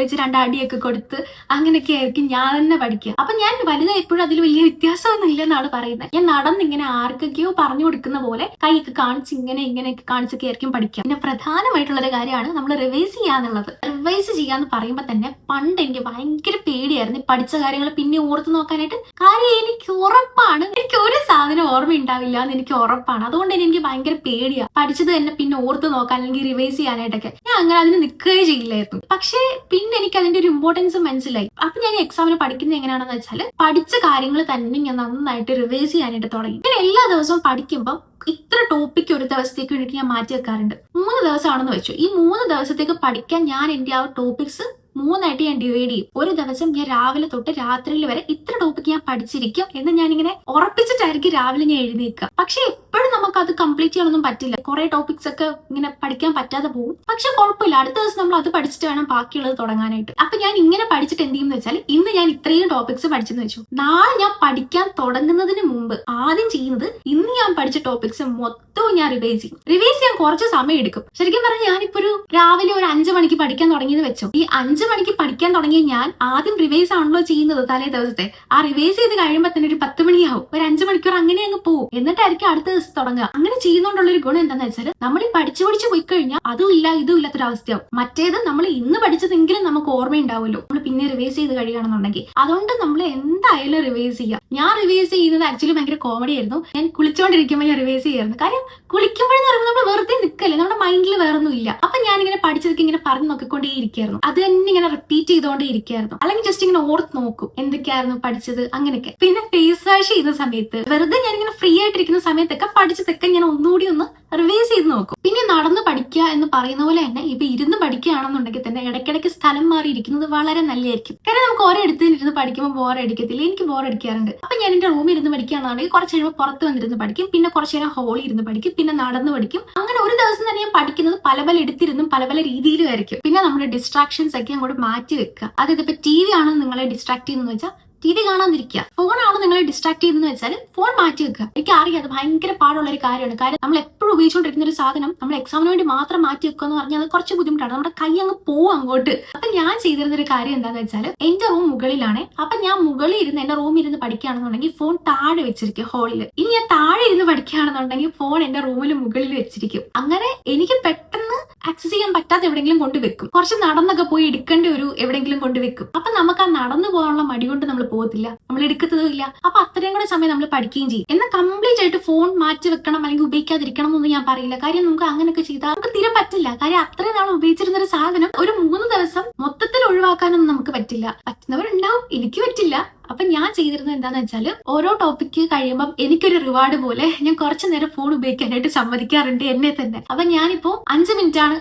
വെച്ച് 2 അടിയൊക്കെ കൊടുത്ത് അങ്ങനെയൊക്കെ ആയിരിക്കും ഞാൻ തന്നെ പഠിക്കുക. അപ്പൊ ഞാൻ വലുതായി എപ്പോഴും അതിൽ വലിയ വ്യത്യാസമൊന്നും ഇല്ലെന്നാണ് പറയുന്നത്. ഞാൻ നടന്നിങ്ങനെ ആർക്കൊക്കെയോ പറഞ്ഞു കൊടുക്കുന്ന പോലെ കൈയൊക്കെ കാണിച്ച് ഇങ്ങനെയൊക്കെ കാണിച്ചൊക്കെ ആയിരിക്കും പഠിക്കുക. പിന്നെ പ്രധാനമായിട്ടുള്ളൊരു കാര്യമാണ് നമ്മൾ റിവൈസ് ചെയ്യാന്നുള്ളത്. റിവൈസ് ചെയ്യാന്ന് പറയുമ്പോൾ തന്നെ പണ്ട് എനിക്ക് ഭയങ്കര പേടിയായിരുന്നു പഠിച്ച കാര്യങ്ങൾ പിന്നെ ഓർത്ത് നോക്കാനായിട്ട്. കാര്യം എനിക്ക് ഉറപ്പാണ് എനിക്ക് ഒരു സാധനം ഓർമ്മ ഉണ്ടാവില്ല എന്ന് എനിക്ക് ഉറപ്പാണ്. അതുകൊണ്ട് തന്നെ എനിക്ക് ഭയങ്കര പേടിയാണ് പഠിച്ചത് തന്നെ പിന്നെ ഓർത്ത് നോക്കാൻ അല്ലെങ്കിൽ റിവൈസ് ചെയ്യാനായിട്ടൊക്കെ. ഞാൻ അങ്ങനെ അതിന് നിൽക്കുകയേ ചെയ്യില്ലായിരുന്നു. പക്ഷേ പിന്നെ എനിക്ക് അതിന്റെ ഒരു ഇമ്പോർട്ടൻസ് മനസ്സിലായി. അപ്പൊ ഞാൻ എക്സാമിന് പഠിക്കുന്നത് എങ്ങനെയാണെന്ന് വെച്ചാൽ പഠിച്ച കാര്യങ്ങൾ തന്നെ ഞാൻ നന്നായിട്ട് റിവൈസ് ചെയ്യാനായിട്ട് തുടങ്ങി. ഞാൻ എല്ലാ ദിവസവും പഠിക്കുമ്പോൾ ഇത്ര ടോപ്പിക് ഒരു ദിവസത്തേക്ക് വേണ്ടിയിട്ട് ഞാൻ മാറ്റി വെക്കാറുണ്ട്. 3 ദിവസമാണെന്ന് വെച്ചു. ഈ 3 ദിവസത്തേക്ക് പഠിക്കാൻ ഞാൻ എന്റെ ആ ടോപ്പിക്സ് 3ആയിട്ട് ഞാൻ ഡിവൈഡ് ചെയ്യും. ഒരു ദിവസം ഞാൻ രാവിലെ തൊട്ട് രാത്രിയിൽ വരെ ഇത്ര ടോപ്പിക് ഞാൻ പഠിച്ചിരിക്കും എന്ന് ഞാനിങ്ങനെ ഉറപ്പിച്ചിട്ടായിരിക്കും രാവിലെ ഞാൻ എഴുന്നേൽക്കുക. പക്ഷെ എപ്പോഴും നമുക്ക് അത് കംപ്ലീറ്റ് ചെയ്യാനൊന്നും പറ്റില്ല. കുറെ ടോപ്പിക്സ് ഒക്കെ ഇങ്ങനെ പഠിക്കാൻ പറ്റാതെ പോകും. പക്ഷെ കുഴപ്പമില്ല, അടുത്ത ദിവസം നമ്മൾ അത് പഠിച്ചിട്ട് വേണം ബാക്കിയുള്ളത് തുടങ്ങാനായിട്ട്. അപ്പൊ ഞാൻ ഇങ്ങനെ പഠിച്ചിട്ട് എന്ത് ചെയ്യുമെന്ന് വെച്ചാൽ ഇന്ന് ഞാൻ ഇത്രയും ടോപ്പിക്സ് പഠിച്ചെന്ന് വെച്ചു, നാളെ ഞാൻ പഠിക്കാൻ തുടങ്ങുന്നതിന് മുമ്പ് ആദ്യം ചെയ്യുന്നത് ഇന്ന് ഞാൻ പഠിച്ച ടോപ്പിക്സ് മൊത്തവും ഞാൻ റിവൈസ് ചെയ്യും. റിവൈസ് ചെയ്യാൻ കുറച്ച് സമയം എടുക്കും. ശരിക്കും പറഞ്ഞാൽ ഞാനിപ്പോ ഒരു രാവിലെ ഒരു 5 മണിക്ക് പഠിക്കാൻ തുടങ്ങിയെന്ന് വെച്ചോ, ഈ 5 മണിക്ക് പഠിക്കാൻ തുടങ്ങിയ ഞാൻ ആദ്യം റിവൈസ് ആണല്ലോ ചെയ്യുന്നത് തലേ ദിവസത്തെ. ആ റിവൈസ് ചെയ്ത് കഴിയുമ്പോൾ തന്നെ ഒരു 10 മണിയാവും. ഒരു 5 മണിക്കൂർ അങ്ങനെ അങ്ങ് പോകും. എന്നിട്ടായിരിക്കും അടുത്ത ദിവസം തുടങ്ങുക. അങ്ങനെ ചെയ്യുന്നോണ്ടുള്ള ഒരു ഗുണം എന്താണെന്ന് വെച്ചാൽ നമ്മൾ ഈ പഠിച്ചു പോയി കഴിഞ്ഞാൽ അതും ഇല്ല ഇതും ഇല്ലാത്തൊരവസ്ഥയാവും. മറ്റേത് നമ്മൾ ഇന്ന് പഠിച്ചതെങ്കിലും നമുക്ക് ഓർമ്മയുണ്ടാവുമല്ലോ നമ്മൾ പിന്നെ റിവൈസ് ചെയ്ത് കഴിയുകയാണെന്നുണ്ടെങ്കിൽ. അതുകൊണ്ട് നമ്മൾ എന്തായാലും റിവൈസ് ചെയ്യാം. ഞാൻ റിവൈസ് ചെയ്യുന്നത് ആക്ച്വലി ഭയങ്കര കോമഡി ആയിരുന്നു. ഞാൻ കുളിച്ചോണ്ടിരിക്കുമ്പോൾ ഞാൻ റിവൈസ് ചെയ്യായിരുന്നു. കാര്യം കുളിക്കുമ്പോഴെന്ന് പറയുമ്പോൾ നമ്മൾ വെറുതെ നിൽക്കല്ലേ, നമ്മുടെ മൈൻഡിൽ വേറൊന്നും ഇല്ല. അപ്പൊ ഞാനിങ്ങനെ പഠിച്ചതൊക്കെ ഇങ്ങനെ പറഞ്ഞു നോക്കിക്കൊണ്ടേ ഇരിക്കുകയായിരുന്നു. അത് തന്നെ ഇങ്ങനെ റിപ്പീറ്റ് ചെയ്തുകൊണ്ടേ ഇരിക്കുകയായിരുന്നു. അല്ലെങ്കിൽ ജസ്റ്റ് ഇങ്ങനെ ഓർത്ത് നോക്കും എന്തൊക്കെയായിരുന്നു പഠിച്ചത് അങ്ങനെയൊക്കെ. പിന്നെ ഫേസ് വാഷ് ചെയ്യുന്ന സമയത്ത് വെറുതെ ഞാനിങ്ങനെ ഫ്രീ ആയിട്ടിരിക്കുന്ന സമയത്തൊക്കെ പഠിച്ചതൊക്കെ ഞാൻ ഒന്നുകൂടി ഒന്ന് റിവൈസ് ചെയ്ത് നോക്കും. പിന്നെ നടന്ന് പഠിക്കുക എന്ന് പറയുന്ന പോലെ തന്നെ ഇപ്പൊ ഇരുന്ന് പഠിക്കുകയാണെന്നുണ്ടെങ്കിൽ തന്നെ ഇടയ്ക്കിടയ്ക്ക് സ്ഥലം മാറി ഇരിക്കുന്നത് വളരെ നല്ലതായിരിക്കും. കാരണം നമുക്ക് ഓരോ ഇരുന്ന് പഠിക്കുമ്പോൾ ബോർ അടിക്കത്തില്ല. എനിക്ക് ബോർ അടിക്കാറുണ്ട്. അപ്പൊ ഞാൻ എന്റെ റൂമിൽ ഇരുന്ന് പഠിക്കുകയാണെന്നുണ്ടെങ്കിൽ കുറച്ച് കഴിയുമ്പോൾ പുറത്ത് വന്നിരുന്ന് പഠിക്കും. പിന്നെ കുറച്ച് നേരം ഹോളിൽ ഇരുന്ന് പഠിക്കും. പിന്നെ നടന്ന് പഠിക്കും. അങ്ങനെ ഒരു ദിവസം തന്നെ ഞാൻ പഠിക്കുന്നത് പല എടുത്തിരുന്നും പല രീതിയിലും ആയിരിക്കും. പിന്നെ നമ്മുടെ ഡിസ്ട്രാക്ഷൻസ് ഒക്കെ അങ്ങോട്ട് മാറ്റി വെക്കുക. അതായത് ഇപ്പൊ TV ആണ് നിങ്ങളെ ഡിസ്ട്രാക്ട് ചെയ്യുന്നത് വെച്ചാൽ TV കാണാതിരിക്കുക. ഫോണാണ് നിങ്ങളെ ഡിസ്ട്രാക്ട് ചെയ്തെന്ന് വെച്ചാൽ ഫോൺ മാറ്റി വെക്കുക. എനിക്ക് അറിയാം അത് ഭയങ്കര പാടുള്ള ഒരു കാര്യമാണ്. കാര്യം നമ്മൾ എപ്പോഴും ഉപയോഗിച്ചുകൊണ്ടിരിക്കുന്ന ഒരു സാധനം നമ്മൾ എക്സാമിന് വേണ്ടി മാത്രം മാറ്റി വെക്കുക എന്ന് പറഞ്ഞാൽ അത് കുറച്ച് ബുദ്ധിമുട്ടാണ്. നമ്മുടെ കൈ അങ്ങ് പോവും അങ്ങോട്ട്. അപ്പൊ ഞാൻ ചെയ്തിരുന്ന ഒരു കാര്യം എന്താണെന്ന് വെച്ചാൽ എന്റെ റൂം മുകളിലാണ്. അപ്പൊ ഞാൻ മുകളിൽ ഇരുന്ന് എന്റെ റൂമിൽ ഇരുന്ന് പഠിക്കുകയാണെന്നുണ്ടെങ്കിൽ ഫോൺ താഴെ വെച്ചിരിക്കും ഹോളിൽ. ഇനി ഞാൻ താഴെ ഇരുന്ന് പഠിക്കുകയാണെന്നുണ്ടെങ്കിൽ ഫോൺ എന്റെ റൂമിൽ മുകളിൽ വെച്ചിരിക്കും. അങ്ങനെ എനിക്ക് പെട്ടെന്ന് ആക്സസ് ചെയ്യാൻ പറ്റാത്ത എവിടെയെങ്കിലും കൊണ്ടുവെക്കും. കുറച്ച് നടന്നൊക്കെ പോയി എടുക്കേണ്ട ഒരു എവിടെയെങ്കിലും കൊണ്ടുവെക്കും. അപ്പൊ നമുക്ക് ആ നടന്നു പോകാനുള്ള മടി കൊണ്ട് നമ്മൾ പോകത്തില്ല, നമ്മൾ എടുക്കത്തതും ഇല്ല. അപ്പൊ അത്രയും കൂടെ സമയം നമ്മൾ പഠിക്കുകയും ചെയ്യും. എന്നാൽ കംപ്ലീറ്റ് ആയിട്ട് ഫോൺ മാറ്റി വെക്കണം അല്ലെങ്കിൽ ഉപയോഗിക്കാതിരിക്കണം എന്നൊന്നും ഞാൻ പറയില്ല. കാര്യം നമുക്ക് അങ്ങനെയൊക്കെ ചെയ്താൽ നമുക്ക് തീരെ പറ്റില്ല. കാര്യം അത്രയും നാൾ ഉപയോഗിച്ചിരുന്ന ഒരു സാധനം ഒരു 3 ദിവസം മൊത്തത്തിൽ ഒഴിവാക്കാനൊന്നും നമുക്ക് പറ്റില്ല. പറ്റുന്നവരുണ്ടാവും, എനിക്ക് പറ്റില്ല. അപ്പൊ ഞാൻ ചെയ്തിരുന്നത് എന്താന്ന് വെച്ചാല് ഓരോ ടോപ്പിക്ക് കഴിയുമ്പോൾ എനിക്കൊരു റിവാർഡ് പോലെ ഞാൻ കുറച്ചു നേരം ഫോൺ ഉപയോഗിക്കാനായിട്ട് സമ്മതിക്കാറുണ്ട് എന്നെ തന്നെ. അപ്പൊ ഞാനിപ്പോ 5 മിനിറ്റ് ആണ്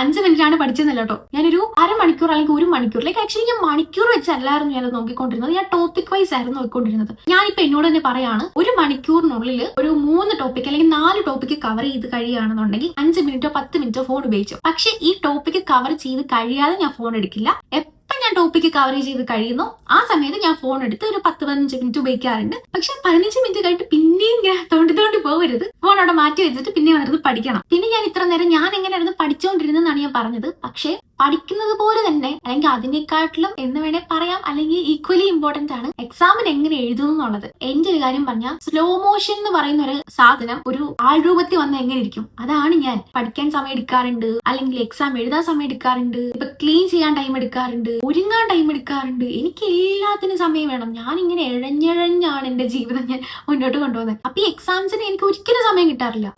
5 മിനിറ്റ് ആണ് പഠിച്ചെന്നല്ല കേട്ടോ, ഞാനൊരു അരമണിക്കൂർ അല്ലെങ്കിൽ 1 മണിക്കൂർ, ലൈക്ക് ആക്ച്വലി ഞാൻ മണിക്കൂർ വെച്ചല്ലായിരുന്നു ഞാനത് നോക്കിക്കൊണ്ടിരുന്നത്. ഞാൻ ടോപ്പിക് വൈസ് ആയിരുന്നു നോക്കിക്കൊണ്ടിരുന്നത്. ഞാനിപ്പോ എന്നോട് തന്നെ പറയാണ്, 1 മണിക്കൂറിനുള്ളിൽ ഒരു 3 ടോപ്പിക് അല്ലെങ്കിൽ 4 ടോപ്പിക്ക് കവർ ചെയ്ത് കഴിയുകയാണെന്നുണ്ടെങ്കിൽ 5 മിനിറ്റോ 10 മിനിറ്റോ ഫോൺ ഉപയോഗിച്ചു. പക്ഷെ ഈ ടോപ്പിക്ക് കവർ ചെയ്ത് കഴിയാതെ ഞാൻ ഫോൺ എടുക്കില്ല. ഞാൻ ടോപ്പിക്ക് കവർ ചെയ്ത് കഴിയുന്നു ആ സമയത്ത് ഞാൻ ഫോൺ എടുത്ത് ഒരു 10-15 മിനിറ്റ് ഉപയോഗിക്കാറുണ്ട്. പക്ഷെ 15 മിനിറ്റ് കഴിഞ്ഞിട്ട് പിന്നെയും ഇങ്ങനെ തോണ്ടി പോകരുത്. ഫോൺ അവിടെ മാറ്റി വെച്ചിട്ട് പിന്നെ വന്നിരുന്ന് പഠിക്കണം. പിന്നെ ഞാൻ ഇത്ര നേരം ഞാൻ എങ്ങനെയായിരുന്നു പഠിച്ചുകൊണ്ടിരുന്നെന്നാണ് ഞാൻ പറഞ്ഞത്. പക്ഷെ പഠിക്കുന്നത് പോലെ തന്നെ അല്ലെങ്കിൽ അതിനേക്കാട്ടിലും എന്ന് വേണേ പറയാം, അല്ലെങ്കിൽ ഈക്വലി ഇമ്പോർട്ടന്റ് ആണ് എക്സാമിന് എങ്ങനെ എഴുതുന്നു എന്നുള്ളത്. എന്റെ ഒരു കാര്യം പറഞ്ഞാൽ സ്ലോ മോഷൻ എന്ന് പറയുന്ന ഒരു സാധനം ഒരു ആൾ രൂപത്തിൽ വന്ന എങ്ങനെ ഇരിക്കും അതാണ് ഞാൻ. പഠിക്കാൻ സമയം എടുക്കാറുണ്ട്, അല്ലെങ്കിൽ എക്സാം എഴുതാൻ സമയം എടുക്കാറുണ്ട്, ഇപ്പൊ ക്ലീൻ ചെയ്യാൻ ടൈം എടുക്കാറുണ്ട്, ഒരുങ്ങാൻ ടൈം എടുക്കാറുണ്ട്. എനിക്ക് എല്ലാത്തിനും സമയം വേണം. ഞാൻ ഇങ്ങനെ ഇഴഞ്ഞിഴഞ്ഞാണ് എന്റെ ജീവിതം ഞാൻ മുന്നോട്ട് കൊണ്ടുപോകുന്നത്. അപ്പൊ ഈ എക്സാംസിന് എനിക്ക് ഒരിക്കലും സമയം കിട്ടാറില്ല.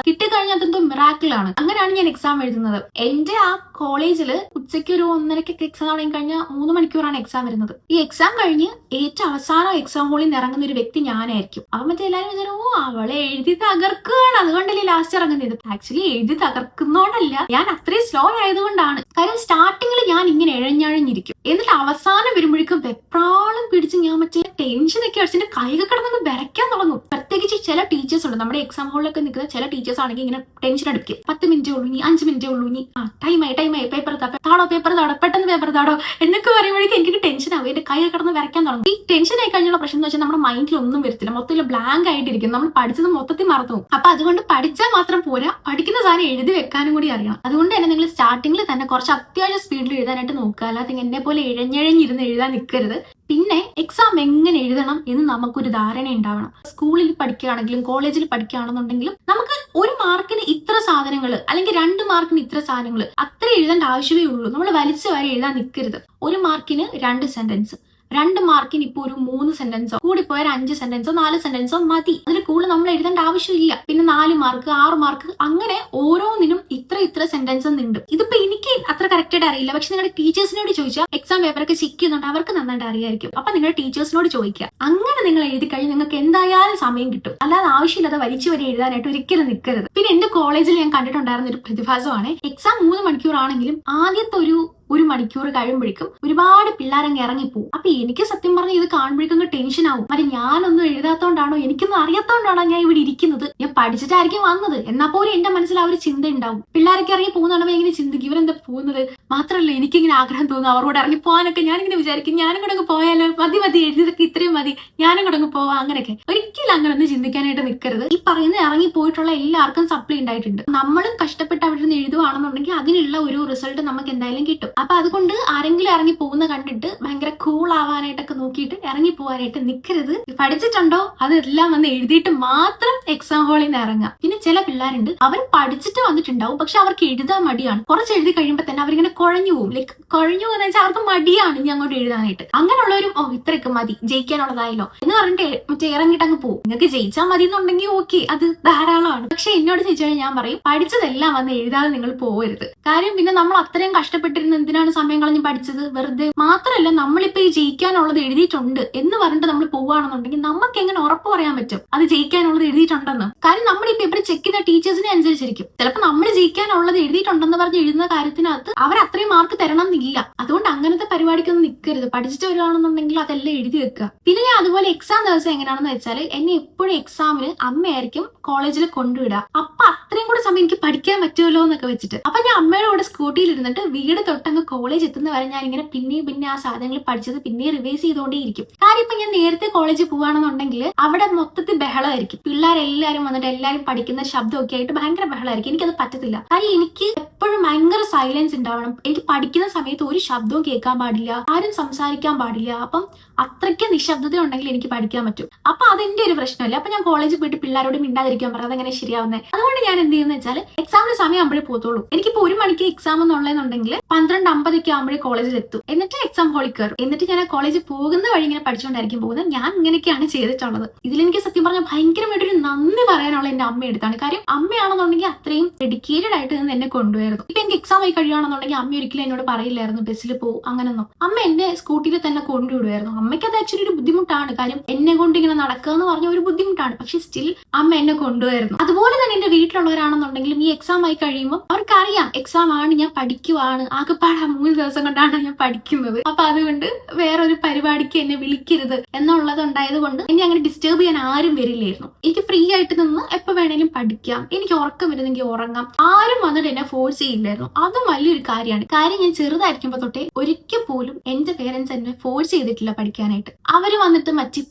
കിട്ടിക്കഴിഞ്ഞാൽ അതെന്തോ മിറാക്കിൾ ആണ്. അങ്ങനെയാണ് ഞാൻ എക്സാം എഴുതുന്നത്. എന്റെ ആ കോളേജിൽ ഉച്ചയ്ക്ക് ഒരു 1:30 എക്സാം തുടങ്ങി കഴിഞ്ഞാൽ 3 മണിക്കൂറാണ് എക്സാം വരുന്നത്. ഈ എക്സാം കഴിഞ്ഞ് ഏറ്റവും അവസാനം എക്സാം ഹോളിൽ നിന്ന് ഇറങ്ങുന്ന ഒരു വ്യക്തി ഞാനായിരിക്കും. അപ്പൊ മറ്റേ എല്ലാവരും വിചാരം, ഓ അവളെ എഴുതി തകർക്കുകയാണ്, അതുകൊണ്ടല്ലേ ലാസ്റ്റ് ഇറങ്ങുന്നത്. ആക്ച്വലി എഴുതി തകർക്കുന്നോണ്ടല്ല, ഞാൻ അത്രയും സ്ലോ ആയതുകൊണ്ടാണ്. കാര്യം സ്റ്റാർട്ടിങ്ങിൽ ഞാൻ ഇങ്ങനെ ഇഴഞ്ഞഴിഞ്ഞിരിക്കും, എന്നിട്ട് അവസാനം വരുമ്പോഴേക്കും വെപ്രാളം പിടിച്ച് ഞാൻ മറ്റേ ടെൻഷനൊക്കെ അടിച്ചിട്ട് കൈകൾ കിടന്നൊന്ന് വരയ്ക്കാൻ തുടങ്ങും. പ്രത്യേകിച്ച് ചില ടീച്ചേഴ്സ് ഉണ്ട്, നമ്മുടെ എക്സാം ഹോളിലൊക്കെ നിൽക്കുന്ന ചില ടീച്ചേഴ്സ് ആണെങ്കിൽ ഇങ്ങനെ ടെൻഷൻ അടിപ്പിക്കും. 10 മിനിറ്റേ ഉള്ളൂ, ഇനി 5 മിനിറ്റേ ഉള്ളൂ, ഇനി ടൈമായി പേപ്പർ താടോ പെട്ടെന്ന് പേപ്പർ താടോ എന്നൊക്കെ പറയുമ്പോഴേക്കും എനിക്ക് ടെൻഷൻ ആവും. എന്റെ കൈ കിടന്ന് വരയ്ക്കാൻ തുടങ്ങും. ഈ ടെൻഷൻ ആയി കഴിഞ്ഞുള്ള പ്രശ്നം എന്ന് വെച്ചാൽ നമ്മുടെ മൈൻഡിൽ ഒന്നും വരത്തില്ല, മൊത്തത്തിൽ ബ്ലാങ്ക് ആയിട്ടിരിക്കും. നമ്മൾ പഠിച്ചത് മൊത്തത്തിൽ മറന്നു പോകും. അപ്പൊ അതുകൊണ്ട് പഠിച്ചാൽ മാത്രം പോരാ, പഠിക്കുന്ന സാധനം എഴുതി വെക്കാനും കൂടി അറിയണം. അതുകൊണ്ട് തന്നെ നിങ്ങൾ സ്റ്റാർട്ടിങ്ങിൽ തന്നെ കുറച്ച് അത്യാവശ്യം സ്പീഡിൽ എഴുതാനായിട്ട് നോക്കുക. അല്ലാതെ എന്നെ പോലെ ഇഴഞ്ഞിരുന്ന് എഴുതാൻ നിൽക്കരുത്. പിന്നെ എക്സാം എങ്ങനെ എഴുതണം എന്ന് നമുക്കൊരു ധാരണ ഉണ്ടാവണം. സ്കൂളിൽ പഠിക്കുകയാണെങ്കിലും കോളേജിൽ പഠിക്കുകയാണെന്നുണ്ടെങ്കിലും നമുക്ക് 1 മാർക്കിന് ഇത്ര സാധനങ്ങൾ അല്ലെങ്കിൽ 2 മാർക്കിന് ഇത്ര സാധനങ്ങൾ അത്ര എഴുതേണ്ട ആവശ്യമേ ഉള്ളൂ. നമ്മൾ വലിച്ചു വരെ എഴുതാൻ നിൽക്കരുത്. 1 മാർക്കിന് 2 സെന്റൻസ്, 2 മാർക്കിന് ഇപ്പൊ ഒരു 3 സെന്റൻസോ, കൂടിപ്പോയാൽ 5 സെന്റൻസോ 4 സെന്റൻസോ മതി. അതിൽ കൂടുതൽ നമ്മൾ എഴുതേണ്ട ആവശ്യമില്ല. പിന്നെ 4 മാർക്ക് 6 മാർക്ക് അങ്ങനെ ഓരോന്നിനും ഇത്ര സെന്റൻസ് ഉണ്ട്. ഇതിപ്പോ എനിക്ക് അത്ര കറക്റ്റായിട്ട് അറിയില്ല, പക്ഷെ നിങ്ങളുടെ ടീച്ചേഴ്സിനോട് ചോദിച്ചാൽ എക്സാം പേപ്പറൊക്കെ ചെക്ക് ചെയ്യുന്നുണ്ട്, അവർക്ക് നന്നായിട്ട് അറിയായിരിക്കും. അപ്പൊ നിങ്ങളുടെ ടീച്ചേഴ്സിനോട് ചോദിക്കുക. അങ്ങനെ നിങ്ങൾ എഴുതി കഴിഞ്ഞ് നിങ്ങൾക്ക് എന്തായാലും സമയം കിട്ടും. അല്ലാതെ ആവശ്യമില്ലാതെ വലിച്ചു വരെ എഴുതാനായിട്ട് ഒരിക്കലും നിൽക്കരുത്. പിന്നെ എന്റെ കോളേജിൽ ഞാൻ കണ്ടിട്ടുണ്ടായിരുന്ന ഒരു പ്രതിഭാസമാണ്, എക്സാം 3 മണിക്കൂർ ആണെങ്കിലും ആദ്യത്തെ ഒരു മണിക്കൂർ കഴിയുമ്പോഴേക്കും ഒരുപാട് പിള്ളേരങ്ങ് ഇറങ്ങിപ്പോവും. അപ്പൊ എനിക്ക് സത്യം പറഞ്ഞാൽ ഇത് കാണുമ്പോഴേക്കും ടെൻഷൻ ആവും. മറ്റേ ഞാനൊന്നും എഴുതാത്തോണ്ടാണോ, എനിക്കൊന്നും അറിയാത്തോണ്ടാണോ ഞാൻ ഇവിടെ ഇരിക്കുന്നത്, ഞാൻ പഠിച്ചിട്ടായിരിക്കും വന്നത്, എന്നാ പോലും എന്റെ മനസ്സിൽ ആ ഒരു ചിന്ത ഉണ്ടാവും. പിള്ളേരൊക്കെ ഇറങ്ങി പോകുന്നതാണോ എങ്ങനെ ചിന്തിക്കും, ഇവരെന്താ പോകുന്നത്. മാത്രമല്ല എനിക്കിങ്ങനെ ആഗ്രഹം തോന്നും അവരോട് ഇറങ്ങി പോകാനൊക്കെ. ഞാനിങ്ങനെ വിചാരിക്കും ഞാനും കൂടെ പോയാലോ, മതി എഴുതിയതൊക്കെ ഇത്രയും മതി, ഞാനും കൂടെ പോവാം. അങ്ങനെയൊക്കെ ഒരിക്കലും അങ്ങനെ ഒന്ന് ചിന്തിക്കാനായിട്ട് നിൽക്കരുത്. ഈ പറയുന്ന ഇറങ്ങി പോയിട്ടുള്ള എല്ലാവർക്കും സപ്ലി ഉണ്ടായിട്ടുണ്ട്. നമ്മളും കഷ്ടപ്പെട്ട് അവിടെ നിന്ന് എഴുതുവാണെന്നുണ്ടെങ്കിൽ അതിനുള്ള ഒരു റിസൾട്ട് നമുക്ക് എന്തായാലും കിട്ടും. അപ്പൊ അതുകൊണ്ട് ആരെങ്കിലും ഇറങ്ങി പോകുന്ന കണ്ടിട്ട് ഭയങ്കര കൂൾ ആവാനായിട്ടൊക്കെ നോക്കിയിട്ട് ഇറങ്ങി പോകാനായിട്ട് നിൽക്കരുത്. പഠിച്ചിട്ടുണ്ടോ അതെല്ലാം വന്ന് എഴുതിയിട്ട് മാത്രം എക്സാം ഹാളിൽ നിന്ന് ഇറങ്ങാം. പിന്നെ ചില പിള്ളേരുണ്ട്, അവർ പഠിച്ചിട്ട് വന്നിട്ടുണ്ടാവും, പക്ഷെ അവർക്ക് എഴുതാൻ മടിയാണ്. കുറച്ച് എഴുതി കഴിയുമ്പോൾ തന്നെ അവരിങ്ങനെ കുഴഞ്ഞു പോകും. കുഴഞ്ഞു പോകുന്ന വെച്ചാൽ അവർക്ക് മടിയാണ് ഇനി അങ്ങോട്ട് എഴുതാനായിട്ട്. അങ്ങനെയുള്ളവരും ഇത്രയൊക്കെ മതി, ജയിക്കാനുള്ളതായല്ലോ എന്ന് പറഞ്ഞിട്ട് മറ്റേ ഇറങ്ങിയിട്ട് അങ്ങ് പോകും. നിങ്ങൾക്ക് ജയിച്ചാൽ മതി എന്നുണ്ടെങ്കിൽ ഓക്കെ, അത് ധാരാളമാണ്. പക്ഷെ എന്നോട് ചോദിച്ചാൽ ഞാൻ പറയും, പഠിച്ചതെല്ലാം വന്ന് എഴുതാതെ നിങ്ങൾ പോകരുത്. കാര്യം പിന്നെ നമ്മൾ അത്രയും കഷ്ടപ്പെട്ടിരുന്ന എന്തിനാണ് സമയം കളഞ്ഞ് പഠിച്ചത്, വെറുതെ. മാത്രമല്ല നമ്മളിപ്പോ ഈ ജയിക്കാനുള്ളത് എഴുതിയിട്ടുണ്ട് എന്ന് പറഞ്ഞിട്ട് നമ്മൾ പോവുകയാണെന്നുണ്ടെങ്കിൽ നമുക്ക് എങ്ങനെ ഉറപ്പ് പറയാൻ പറ്റും അത് ജയിക്കാനുള്ളത് എഴുതിയിട്ടുണ്ടെന്ന്. കാര്യം നമ്മൾ ഈ പേപ്പർ ചെക്ക് ചെയ്ത ടീച്ചേഴ്സിനെ അനുസരിച്ചിരിക്കും. ചിലപ്പോൾ നമ്മൾ ജയിക്കാനുള്ളത് എഴുതിയിട്ടുണ്ടെന്ന് പറഞ്ഞ് എഴുതുന്ന കാര്യത്തിനകത്ത് അവർ അത്രയും മാർക്ക് തരണം എന്നില്ല. അതുകൊണ്ട് അങ്ങനത്തെ പരിപാടിക്കൊന്നും നിൽക്കരുത്. പഠിച്ചിട്ട് വരുവാണെന്നുണ്ടെങ്കിൽ അതെല്ലാം എഴുതി വെക്കുക. പിന്നെ ഞാൻ അതുപോലെ എക്സാം ദിവസം എങ്ങനെയാണെന്ന് വെച്ചാൽ, എന്നെ എപ്പോഴും എക്സാമിന് അമ്മയായിരിക്കും കോളേജിൽ കൊണ്ടുവിടുക. അപ്പൊ അത്രയും കൂടെ സമയം എനിക്ക് പഠിക്കാൻ പറ്റുമല്ലോ എന്നൊക്കെ വെച്ചിട്ട് അപ്പൊ ഞാൻ അമ്മയുടെ കൂടെ സ്കൂട്ടിയിൽ ഇരുന്നിട്ട് വീട് തൊട്ടങ്ങ് കോളേജ് എത്തുന്ന വരെ ഞാൻ ഇങ്ങനെ പിന്നെ ആ സാധനങ്ങൾ പഠിച്ചത് പിന്നെ റിവൈസ് ചെയ്തുകൊണ്ടേയിരിക്കും. കാര്യം ഇപ്പൊ ഞാൻ നേരത്തെ കോളേജിൽ പോവാണെന്നുണ്ടെങ്കിൽ അവിടെ മൊത്തത്തിൽ ബഹളമായിരിക്കും. പിള്ളേരെല്ലാരും വന്നിട്ട് എല്ലാരും പഠിക്കുന്ന ശബ്ദമൊക്കെ ആയിട്ട് ഭയങ്കര ബഹളമായിരിക്കും. എനിക്കത് പറ്റത്തില്ല. കാര്യം എനിക്ക് എപ്പോഴും ഭയങ്കര സൈലൻസ് ഉണ്ടാവണം. എനിക്ക് പഠിക്കുന്ന സമയത്ത് ഒരു ശബ്ദവും കേൾക്കാൻ പാടില്ല, ആരും സംസാരിക്കാൻ പാടില്ല. അപ്പം അത്രയ്ക്ക് നിശബ്ദത ഉണ്ടെങ്കിൽ എനിക്ക് പഠിക്കാൻ പറ്റും. അപ്പൊ അതെന്റെ ഒരു പ്രശ്നമല്ല. അപ്പൊ ഞാൻ കോളേജിൽ പോയിട്ട് പിള്ളേരോട് മിണ്ടാതിരിക്കാൻ പറയാം, അതെങ്ങനെ ശരിയാവുന്നത്. അതുകൊണ്ട് ഞാൻ എന്ത് ചെയ്യുന്ന വെച്ചാൽ എക്സാമിന് സമയം ആകുമ്പോഴേ പോകത്തുള്ളൂ. എനിക്കിപ്പോ 1 മണിക്ക് എക്സാം എന്നുള്ളതെന്നുണ്ടെങ്കിൽ 12:50 ആകുമ്പോഴേ കോളേജിൽ എത്തും. എന്നിട്ട് എക്സാം ഹോളിൽ കയറും. എന്നിട്ട് ഞാൻ കോളേജിൽ പോകുന്ന വഴി ഇങ്ങനെ പഠിച്ചുകൊണ്ടായിരിക്കും പോകുന്നത്. ഞാൻ ഇങ്ങനെയൊക്കെയാണ് ചെയ്തിട്ടുള്ളത്. ഇതിലെനിക്ക് സത്യം പറഞ്ഞാൽ ഭയങ്കരമായിട്ടൊരു നന്ദി പറയാനുള്ള എന്റെ അമ്മയെടുത്താണ്. കാര്യം അമ്മയാണെന്നുണ്ടെങ്കിൽ അത്രയും ഡെഡിക്കേറ്റഡ് ആയിട്ട് നിന്ന് എന്നെ കൊണ്ടുവരുന്നു. ഇപ്പൊ എനിക്ക് എക്സാം ആയി കഴിയുകയാണെന്നുണ്ടെങ്കിൽ അമ്മ ഒരിക്കലും എന്നോട് പറയില്ലായിരുന്നു ബസ്സിൽ പോകും അങ്ങനൊന്നും. അമ്മ എന്നെ സ്കൂട്ടിയിൽ തന്നെ കൊണ്ടുവിടുമായിരുന്നു. അമ്മയ്ക്ക് അത് ആക്ച്വലി ഒരു ബുദ്ധിമുട്ടാണ്. കാര്യം എന്നെ കൊണ്ട് ഇങ്ങനെ നടക്കുക എന്ന് പറഞ്ഞ ഒരു ബുദ്ധിമുട്ടാണ്. പക്ഷെ സ്റ്റിൽ അമ്മ എന്നെ കൊണ്ടുവരുന്നു. അതുപോലെ തന്നെ എന്റെ വീട്ടിലുള്ളവരാണെന്നുണ്ടെങ്കിലും ഈ എക്സാം ആയി കഴിയുമ്പോൾ അവർക്കറിയാം എക്സാം ആണ്, ഞാൻ പഠിക്കുവാണ്, ആകെപ്പാടെ 3 ദിവസം കൊണ്ടാണ് ഞാൻ പഠിക്കുന്നത്. അപ്പൊ അതുകൊണ്ട് വേറൊരു പരിപാടിക്ക് എന്നെ വിളിക്കരുത് എന്നുള്ളത് ഉണ്ടായത് കൊണ്ട് എന്നെ അങ്ങനെ ഡിസ്റ്റർബ് ചെയ്യാൻ ആരും വരില്ലായിരുന്നു. എനിക്ക് ഫ്രീ ആയിട്ട് നിന്ന് എപ്പോ വേണേലും പഠിക്കാം. എനിക്ക് ഉറക്കം വരുന്നെങ്കിൽ ഉറങ്ങാം. ആരും വന്നിട്ട് എന്നെ ഫോഴ്സ് ചെയ്യില്ലായിരുന്നു. അതും വലിയൊരു കാര്യമാണ്. കാര്യം ഞാൻ ചെറുതായിരിക്കുമ്പോ തൊട്ടേ ഒരിക്കൽ പോലും എന്റെ പേരൻസ് എന്നെ ഫോഴ്സ് ചെയ്തിട്ടില്ല പഠിക്കാനായിട്ട്. അവര് വന്നിട്ട്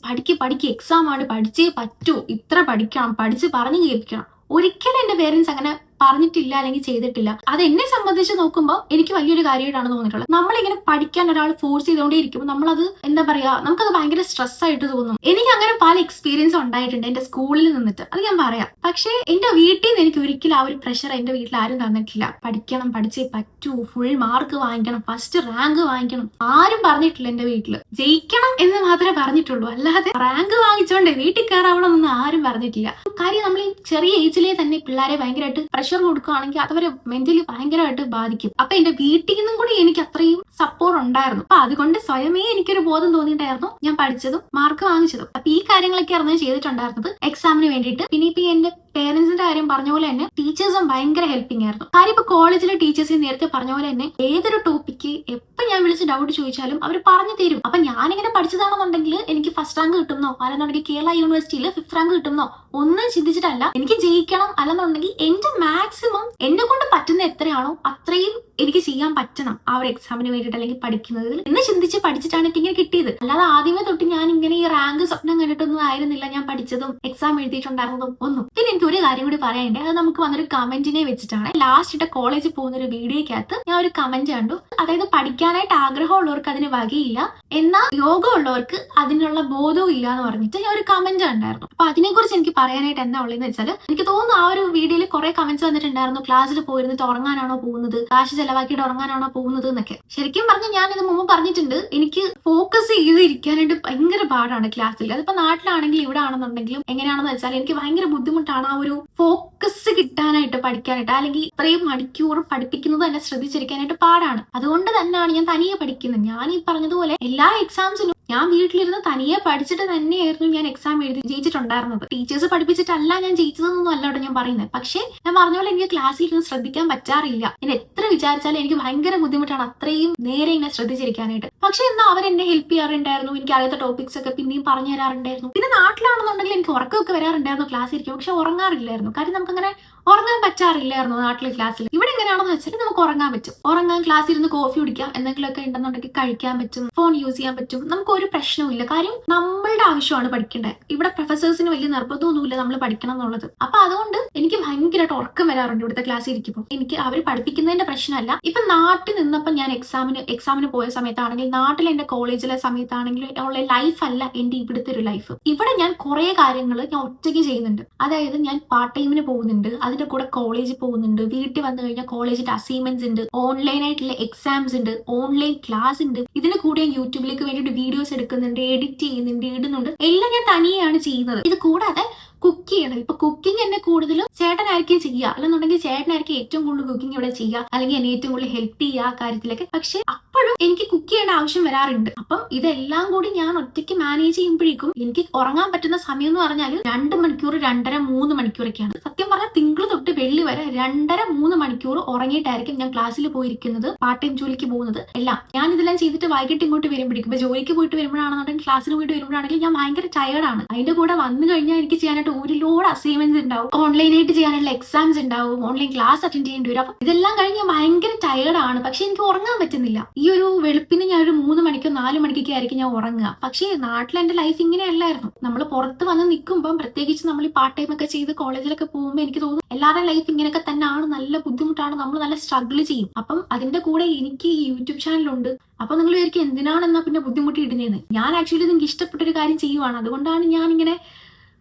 പഠിക്ക് എക്സാം ആണ്, പഠിച്ചേ പറ്റൂ, ഇത്ര പഠിക്കണം, പഠിച്ച് പറഞ്ഞു കേൾപ്പിക്കണം. ഒരിക്കലും എന്റെ പേരൻസ് അങ്ങനെ പറഞ്ഞിട്ടില്ല അല്ലെങ്കിൽ ചെയ്തിട്ടില്ല. അത് എന്നെ സംബന്ധിച്ച് നോക്കുമ്പോൾ എനിക്ക് വലിയൊരു കാര്യമായിട്ടാണ് തോന്നിയിട്ടുള്ളത്. നമ്മളിങ്ങനെ പഠിക്കാൻ ഒരാൾ ഫോഴ്സ് ചെയ്തുകൊണ്ടേ ഇരിക്കുമ്പോൾ നമ്മളത് എന്താ പറയാ, നമുക്കത് ഭയങ്കര സ്ട്രെസ് ആയിട്ട് തോന്നും. എനിക്ക് അങ്ങനെ പല എക്സ്പീരിയൻസ് ഉണ്ടായിട്ടുണ്ട് എന്റെ സ്കൂളിൽ നിന്നിട്ട്, അത് ഞാൻ പറയാം. പക്ഷെ എന്റെ വീട്ടിൽ നിന്ന് എനിക്ക് ഒരിക്കലും ആ ഒരു പ്രഷർ എന്റെ വീട്ടിൽ ആരും തന്നിട്ടില്ല. പഠിക്കണം, പഠിച്ചേ പറ്റൂ, ഫുൾ മാർക്ക് വാങ്ങിക്കണം, ഫസ്റ്റ് റാങ്ക് വാങ്ങിക്കണം, ആരും പറഞ്ഞിട്ടില്ല. എന്റെ വീട്ടില് ജയിക്കണം എന്ന് മാത്രമേ പറഞ്ഞിട്ടുള്ളൂ, അല്ലാതെ റാങ്ക് വാങ്ങിച്ചോണ്ടേ വീട്ടിൽ കയറാവണമെന്നൊന്നും ആരും പറഞ്ഞിട്ടില്ല. കാര്യം നമ്മൾ ഈ ചെറിയ ഏജിലെ തന്നെ പിള്ളേരെ ഭയങ്കരമായിട്ട് പ്രഷർ കൊടുക്കുകയാണെങ്കിൽ അതവരെ മെന്റലി ഭയങ്കരമായിട്ട് ബാധിക്കും. അപ്പൊ എന്റെ വീട്ടിൽ നിന്നും കൂടി എനിക്ക് അത്രയും സപ്പോർട്ട് ഉണ്ടായിരുന്നു. അപ്പൊ അതുകൊണ്ട് സ്വയമേ എനിക്കൊരു ബോധം തോന്നിയിട്ടായിരുന്നു ഞാൻ പഠിച്ചതും മാർക്ക് വാങ്ങിച്ചതും. അപ്പൊ ഈ കാര്യങ്ങളൊക്കെ ആയിരുന്നു ചെയ്തിട്ടുണ്ടായിരുന്നത് എക്സാമിന് വേണ്ടിയിട്ട്. പിന്നെ ഇപ്പൊ എന്റെ പേരൻസിന്റെ കാര്യം പറഞ്ഞ പോലെ തന്നെ ടീച്ചേഴ്സും ഭയങ്കര ഹെൽപ്പിംഗ് ആയിരുന്നു. കാര്യം ഇപ്പൊ കോളേജിലെ ടീച്ചേഴ്സ് നേരത്തെ പറഞ്ഞ പോലെ തന്നെ ഏതൊരു ടോപ്പിക്ക് എപ്പൊ ഞാൻ വിളിച്ച് ഡൗട്ട് ചോദിച്ചാലും അവർ പറഞ്ഞു തരും. അപ്പൊ ഞാനിങ്ങനെ പഠിച്ചതാണെന്നുണ്ടെങ്കിൽ എനിക്ക് ഫസ്റ്റ് റാങ്ക് കിട്ടുന്നോ അല്ലെന്നുണ്ടെങ്കിൽ കേരള യൂണിവേഴ്സിറ്റിയിൽ 5th റാങ്ക് കിട്ടുന്നോ ഒന്നും ചിന്തിച്ചിട്ടല്ല. എനിക്ക് ജയിക്കണം, അല്ലെന്നുണ്ടെങ്കിൽ എന്റെ മാക്സിമം എന്നെ കൊണ്ട് പറ്റുന്ന എത്രയാണോ അത്രയും എനിക്ക് ചെയ്യാൻ പറ്റണം ആ ഒരു എക്സാമിന് വേണ്ടിയിട്ട് അല്ലെങ്കിൽ പഠിക്കുന്നതിൽ എന്ന് ചിന്തിച്ച് പഠിച്ചിട്ടാണ് എനിക്ക് ഇങ്ങനെ കിട്ടിയത്. അല്ലാതെ ആദ്യമേ തൊട്ട് ഞാൻ ഇങ്ങനെ ഈ റാങ്ക് സ്വപ്നം കണ്ടിട്ടൊന്നും ആയിരുന്നില്ല ഞാൻ പഠിച്ചതും എക്സാം എഴുതിയിട്ടുണ്ടായിരുന്നതും ഒന്നും. പിന്നെ എനിക്ക് ഒരു കാര്യം കൂടി പറയാനുണ്ട്. അത് നമുക്ക് വന്നൊരു കമന്റിനെ വെച്ചിട്ടാണ്. ലാസ്റ്റ് ഇട്ട കോളേജിൽ പോകുന്ന ഒരു വീഡിയോക്കകത്ത് ഞാൻ ഒരു കമന്റ് കണ്ടു. അതായത് പഠിക്കാനായിട്ട് ആഗ്രഹമുള്ളവർക്ക് അതിന് വകയില്ല, എന്നാൽ യോഗമുള്ളവർക്ക് അതിനുള്ള ബോധവും ഇല്ല എന്ന് പറഞ്ഞിട്ട് ഞാൻ ഒരു കമന്റ് കണ്ടായിരുന്നു. അപ്പൊ അതിനെക്കുറിച്ച് എനിക്ക് പറയാനായിട്ട് എന്താ ഉള്ളതെന്ന് വെച്ചാൽ, എനിക്ക് തോന്നുന്നു ആ ഒരു വീഡിയോയിൽ കുറെ കമന്റ്സ് വന്നിട്ടുണ്ടായിരുന്നു. ക്ലാസ്സിൽ പോയിരുന്നിട്ട് ഉറങ്ങാനാണോ പോകുന്നത്, കാശ് ചെലവാക്കിയിട്ട് ഉറങ്ങാനാണോ പോകുന്നത് എന്നൊക്കെ. ശരിക്കും പറഞ്ഞാൽ ഞാൻ ഇത് മുമ്പ് പറഞ്ഞിട്ടുണ്ട്, എനിക്ക് ഫോക്കസ് ചെയ്ത് ഇരിക്കാനായിട്ട് ഭയങ്കര പാടാണ് ക്ലാസ്സിൽ. അതിപ്പോ നാട്ടിലാണെങ്കിലും ഇവിടെ ആണെന്നുണ്ടെങ്കിലും എങ്ങനെയാണെന്ന് വെച്ചാൽ എനിക്ക് ഭയങ്കര ബുദ്ധിമുട്ടാണ് ആ ഒരു ഫോക്കസ് കിട്ടാനായിട്ട് പഠിക്കാനായിട്ട്. അല്ലെങ്കിൽ ഇത്രയും മണിക്കൂർ പഠിപ്പിക്കുന്നത് തന്നെ ശ്രദ്ധിച്ചിരിക്കാനായിട്ട് പാടാണ്. അതുകൊണ്ട് തന്നെയാണ് ഞാൻ തനിയെ പഠിക്കുന്നത്. ഞാൻ ഈ പറഞ്ഞതുപോലെ എല്ലാ എക്സാംസിനും ഞാൻ വീട്ടിലിരുന്ന് തനിയെ പഠിച്ചിട്ട് തന്നെയായിരുന്നു ഞാൻ എക്സാം എഴുതി ജയിച്ചിട്ടുണ്ടായിരുന്നത്. ടീച്ചേഴ്സ് പഠിപ്പിച്ചിട്ടല്ല ഞാൻ ജയിച്ചതെന്നൊന്നും അല്ല അവിടെ ഞാൻ പറയുന്നത്. പക്ഷെ ഞാൻ പറഞ്ഞ പോലെ എനിക്ക് ക്ലാസ്സിൽ ഇരുന്ന് ശ്രദ്ധിക്കാൻ പറ്റാറില്ല. ഞാൻ എത്ര വിചാരിച്ചാലും എനിക്ക് ഭയങ്കര ബുദ്ധിമുട്ടാണ് അത്രയും നേരെ ഇങ്ങനെ ശ്രദ്ധിച്ചിരിക്കാനായിട്ട്. പക്ഷെ എന്നാൽ അവരെന്നെ ഹെൽപ്പ് ചെയ്യാറുണ്ടായിരുന്നു. എനിക്ക് അറിയാത്ത ടോപ്പിക്സ് ഒക്കെ പിന്നെയും പറഞ്ഞു തരാറുണ്ടായിരുന്നു. പിന്നെ നാട്ടിലാണെന്നുണ്ടെങ്കിൽ എനിക്ക് ഉറക്കമൊക്കെ വരാറുണ്ടായിരുന്നു ക്ലാസ് ഇരിക്കും. പക്ഷെ ഉറങ്ങാറില്ലായിരുന്നു. കാര്യം നമുക്കങ്ങനെ ഉറങ്ങാൻ പറ്റാറില്ലായിരുന്നു നാട്ടിലെ ക്ലാസ്സിൽ. ഇവിടെ എങ്ങനെയാണെന്ന് വെച്ചാൽ നമുക്ക് ഉറങ്ങാൻ പറ്റും. ഉറങ്ങാൻ ക്ലാസ്സിൽ ഇരുന്ന് കോഫി കുടിക്കാം, എന്തെങ്കിലുമൊക്കെ ഉണ്ടെന്നുണ്ടെങ്കിൽ കഴിക്കാൻ പറ്റും, ഫോൺ യൂസ് ചെയ്യാൻ പറ്റും. നമുക്ക് ഒരു പ്രശ്നവുമില്ല. കാര്യം നമ്മളുടെ ആവശ്യമാണ് പഠിക്കേണ്ടത്. ഇവിടെ പ്രൊഫസേഴ്സിന് വലിയ നിർബന്ധമൊന്നുമില്ല നമ്മൾ പഠിക്കണം എന്നുള്ളത്. അപ്പൊ അതുകൊണ്ട് എനിക്ക് ഭയങ്കരമായിട്ട് ഉറക്കം വരാറുണ്ട് ഇവിടുത്തെ ക്ലാസ്സിൽ ഇരിക്കുമ്പോൾ. എനിക്ക് അവർ പഠിപ്പിക്കുന്നതിന്റെ പ്രശ്നമല്ല. ഇപ്പൊ നാട്ടിൽ നിന്നപ്പോൾ ഞാൻ എക്സാമിന് പോയ സമയത്താണെങ്കിൽ, നാട്ടിൽ എന്റെ കോളേജിലെ സമയത്താണെങ്കിലും ഉള്ള ലൈഫ് അല്ല എന്റെ ഇവിടുത്തെ ഒരു ലൈഫ്. ഇവിടെ ഞാൻ കുറെ കാര്യങ്ങൾ ഞാൻ ഒറ്റയ്ക്ക് ചെയ്യുന്നുണ്ട്. അതായത് ഞാൻ പാർട്ട് ടൈമിന് പോകുന്നുണ്ട്, അതിന്റെ കൂടെ കോളേജിൽ പോകുന്നുണ്ട്, വീട്ടിൽ വന്നു കഴിഞ്ഞാൽ കോളേജിന്റെ അസൈൻമെന്റ്സ് ഉണ്ട്, ഓൺലൈൻ ആയിട്ടുള്ള എക്സാംസ് ഉണ്ട്, ഓൺലൈൻ ക്ലാസ് ഉണ്ട്. ഇതിന് കൂടെ യൂട്യൂബിലേക്ക് വേണ്ടിയിട്ട് വീഡിയോസ് എടുക്കുന്നുണ്ട്, എഡിറ്റ് ചെയ്യുന്നുണ്ട്, ഇടുന്നുണ്ട്. എല്ലാം ഞാൻ തനിയാണ് ചെയ്യുന്നത്. ഇത് കൂടാതെ കുക്ക് ചെയ്യണം. ഇപ്പൊ കുക്കിംഗ് എന്നെ കൂടുതലും ചേട്ടനായിരിക്കും ചെയ്യുക, അല്ലെന്നുണ്ടെങ്കിൽ ചേട്ടനായിരിക്കും ഏറ്റവും കൂടുതൽ കുക്കിംഗ് ഇവിടെ ചെയ്യുക, അല്ലെങ്കിൽ എന്നെ ഏറ്റവും കൂടുതൽ ഹെൽപ്പ് ചെയ്യുക ആ കാര്യത്തിലൊക്കെ. പക്ഷെ അപ്പോഴും എനിക്ക് കുക്ക് ചെയ്യേണ്ട ആവശ്യം വരാറുണ്ട്. അപ്പം ഇതെല്ലാം കൂടി ഞാൻ ഒറ്റയ്ക്ക് മാനേജ് ചെയ്യുമ്പോഴേക്കും എനിക്ക് ഉറങ്ങാൻ പറ്റുന്ന സമയം എന്ന് പറഞ്ഞാൽ 2 മണിക്കൂർ, 2.5, 3 മണിക്കൂറൊക്കെയാണ്. സത്യം പറഞ്ഞാൽ തിങ്കൾ തൊട്ട് വെള്ളി വരെ 2.5, 3 മണിക്കൂർ ഉറങ്ങിയിട്ടായിരിക്കും ഞാൻ ക്ലാസ്സിൽ പോയിരിക്കുന്നത്, പാർട്ട് ടൈം ജോലിക്ക് പോകുന്നത് എല്ലാം. ഞാൻ ഇതെല്ലാം ചെയ്തിട്ട് വൈകിട്ട് ഇങ്ങോട്ട് വരുമ്പോഴേക്കും, ഇപ്പൊ ജോലിക്ക് പോയിട്ട് വരുമ്പോഴാണെന്നുണ്ടെങ്കിൽ ക്ലാസ്സിൽ പോയിട്ട് വരുമ്പോഴാണെങ്കിൽ ഞാൻ ഭയങ്കര ടയർഡാണ്. അതിന്റെ കൂടെ വന്നു കഴിഞ്ഞാൽ എനിക്ക് ചെയ്യാനായിട്ട് ഒരു ലോഡ് അസൈൻമെന്റ്സ് ഉണ്ടാവും, ഓൺലൈനായിട്ട് ചെയ്യാനുള്ള എക്സാംസ് ഉണ്ടാവും, ഓൺലൈൻ ക്ലാസ് അറ്റൻഡ് ചെയ്യേണ്ടി വരും. അപ്പൊ ഇതെല്ലാം കഴിഞ്ഞ് ഭയങ്കര ടയർഡാണ്. പക്ഷെ എനിക്ക് ഉറങ്ങാൻ പറ്റുന്നില്ല. ഈ ഒരു വെളുപ്പിന് ഞാൻ ഒരു 3 മണിക്കോ 4 മണിക്കൊക്കെ ആയിരിക്കും ഞാൻ ഉറങ്ങുക. പക്ഷേ നാട്ടിൽ എന്റെ ലൈഫ് ഇങ്ങനെയല്ലായിരുന്നു. നമ്മൾ പുറത്ത് വന്ന് നിൽക്കുമ്പോൾ, പ്രത്യേകിച്ച് നമ്മൾ ഈ പാർട്ട് ടൈം ഒക്കെ ചെയ്ത് കോളേജിലൊക്കെ പോകുമ്പോൾ എനിക്ക് തോന്നുന്നു എല്ലാവരുടെ ലൈഫ് ഇങ്ങനെയൊക്കെ തന്നെയാണ്. നല്ല ബുദ്ധിമുട്ടാണ്, നമ്മൾ നല്ല സ്ട്രഗിൾ ചെയ്യും. അപ്പം അതിന്റെ കൂടെ എനിക്ക് ഈ യൂട്യൂബ് ചാനലുണ്ട്. അപ്പൊ നിങ്ങൾ വിചാരിക്കും എന്തിനാണെന്നാ പിന്നെ ബുദ്ധിമുട്ടി ഇടുന്നതെന്ന്. ഞാൻ ആക്ച്വലി നിങ്ങൾക്ക് ഇഷ്ടപ്പെട്ടൊരു കാര്യം ചെയ്യുവാണ്. അതുകൊണ്ടാണ് ഞാൻ ഇങ്ങനെ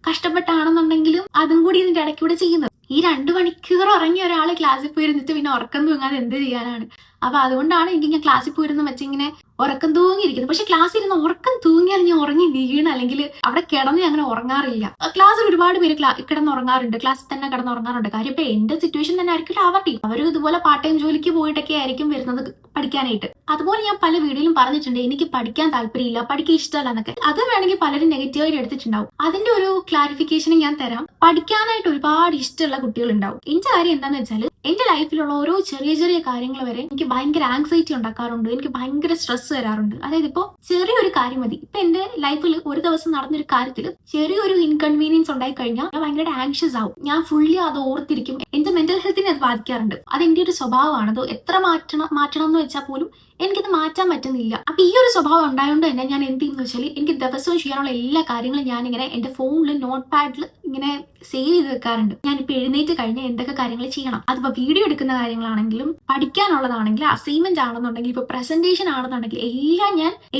കഷ്ടപ്പെട്ടാണെന്നുണ്ടെങ്കിലും അതും കൂടി ഇതിന്റെ ഇടയ്ക്കൂടെ ചെയ്യുന്നത്. ഈ 2 മണിക്കൂർ ഉറങ്ങിയ ഒരാൾ ക്ലാസ്സിൽ പോയിരുന്നിട്ട് പിന്നെ ഉറക്കം തൂങ്ങാതെ എന്ത് ചെയ്യാനാണ്? അപ്പൊ അതുകൊണ്ടാണ് എനിക്ക് ഞാൻ ക്ലാസ്സിൽ പോയിരുന്ന വെച്ചിങ്ങനെ ഉറക്കം തൂങ്ങിയിരിക്കുന്നത്. പക്ഷെ ക്ലാസ്സിൽ ഇരുന്ന് ഉറക്കം തൂങ്ങിയാൽ ഞാൻ ഉറങ്ങി വീണ്, അല്ലെങ്കിൽ അവിടെ കിടന്ന് അങ്ങനെ ഉറങ്ങാറില്ല. ക്ലാസ്സിൽ ഒരുപാട് പേര് കിടന്ന് ഉറങ്ങാറുണ്ട്, ക്ലാസ്സിൽ തന്നെ കിടന്ന് ഉറങ്ങാറുണ്ട്. കാര്യം ഇപ്പൊ എന്റെ സിറ്റുവേഷൻ തന്നെ ആയിരിക്കില്ല അവരുടെ. അവരും ഇതുപോലെ പാർട്ട് ടൈം ജോലിക്ക് പോയിട്ടൊക്കെ ആയിരിക്കും വരുന്നത് പഠിക്കാനായിട്ട്. അതുപോലെ ഞാൻ പല വീഡിയോയിലും പറഞ്ഞിട്ടുണ്ട് എനിക്ക് പഠിക്കാൻ താല്പര്യമില്ല, പഠിക്കാൻ ഇഷ്ടമല്ല എന്നൊക്കെ. അത് വേണമെങ്കിൽ പലരും നെഗറ്റീവായിട്ട് എടുത്തിട്ടുണ്ടാവും. അതിന്റെ ഒരു ക്ലാരിഫിക്കേഷൻ ഞാൻ തരാം. പഠിക്കാനായിട്ട് ഒരുപാട് ഇഷ്ടമുള്ള കുട്ടികൾ ഉണ്ടാവും. എന്റെ കാര്യം എന്താണെന്ന് വെച്ചാൽ, എന്റെ ലൈഫിലുള്ള ഓരോ ചെറിയ ചെറിയ കാര്യങ്ങൾ വരെ എനിക്ക് ഭയങ്കര ആങ്സൈറ്റി ഉണ്ടാക്കാറുണ്ട്, എനിക്ക് ഭയങ്കര സ്ട്രെസ് വരാറുണ്ട്. അതായത് ഇപ്പോ ചെറിയൊരു കാര്യം മതി. ഇപ്പൊ എന്റെ ലൈഫിൽ ഒരു ദിവസം നടന്നൊരു കാര്യത്തിൽ ചെറിയൊരു ഇൻകൺവീനിയൻസ് ഉണ്ടായി കഴിഞ്ഞാൽ ഞാൻ ഭയങ്കര ആങ്ഷ്യസ് ആവും. ഞാൻ ഫുള്ളി അത് ഓർത്തിരിക്കും. എന്റെ മെന്റൽ ഹെൽത്തിനെ അത് ബാധിക്കാറുണ്ട്. അത് എന്റെ ഒരു സ്വഭാവമാണ്. അത് എത്ര മാറ്റണം എന്ന് വെച്ചാൽ പോലും എനിക്കത് മാറ്റാൻ പറ്റുന്നില്ല. അപ്പൊ ഈ ഒരു സ്വഭാവം ഉണ്ടായതുകൊണ്ട് തന്നെ ഞാൻ എന്ത് ചെയ്യുന്ന വെച്ചാൽ, എനിക്ക് ദിവസവും ചെയ്യാനുള്ള എല്ലാ കാര്യങ്ങളും ഞാനിങ്ങനെ എന്റെ ഫോണിൽ നോട്ട് പാഡിൽ ഇങ്ങനെ സേവ് ചെയ്ത് വെക്കാറുണ്ട്. ഞാനിപ്പോ എഴുന്നേറ്റ് കഴിഞ്ഞാൽ എന്തൊക്കെ കാര്യങ്ങൾ ചെയ്യണം, അതിപ്പോ വീഡിയോ എടുക്കുന്ന കാര്യങ്ങളാണെങ്കിലും, പഠിക്കാനുള്ളതാണെങ്കിലും, അസൈൻമെന്റ് ആണെന്നുണ്ടെങ്കിൽ, ഇപ്പൊ പ്രസന്റേഷൻ ആണെന്നുണ്ടെങ്കിൽ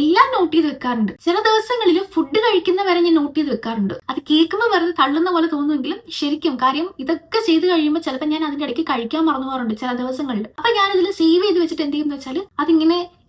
എല്ലാം നോട്ട് ചെയ്ത് വെക്കാറുണ്ട്. ചില ദിവസങ്ങളിൽ ഫുഡ് കഴിക്കുന്ന വരെ ഞാൻ നോട്ട് ചെയ്ത് വെക്കാറുണ്ട്. അത് കേൾക്കുമ്പോൾ വെറുതെ തള്ളുന്ന പോലെ തോന്നുമെങ്കിലും ശരിക്കും കാര്യം ഇതൊക്കെ ചെയ്ത് കഴിയുമ്പോൾ ചിലപ്പോൾ ഞാൻ അതിന്റെ ഇടയ്ക്ക് കഴിക്കാൻ മറന്നു പോകാറുണ്ട് ചില ദിവസങ്ങളിൽ. അപ്പൊ ഞാൻ ഇതിൽ സേവ് ചെയ്ത് വെച്ചിട്ട് എന്ത് ചെയ്യുന്ന വെച്ചാൽ അതിങ്ങനെ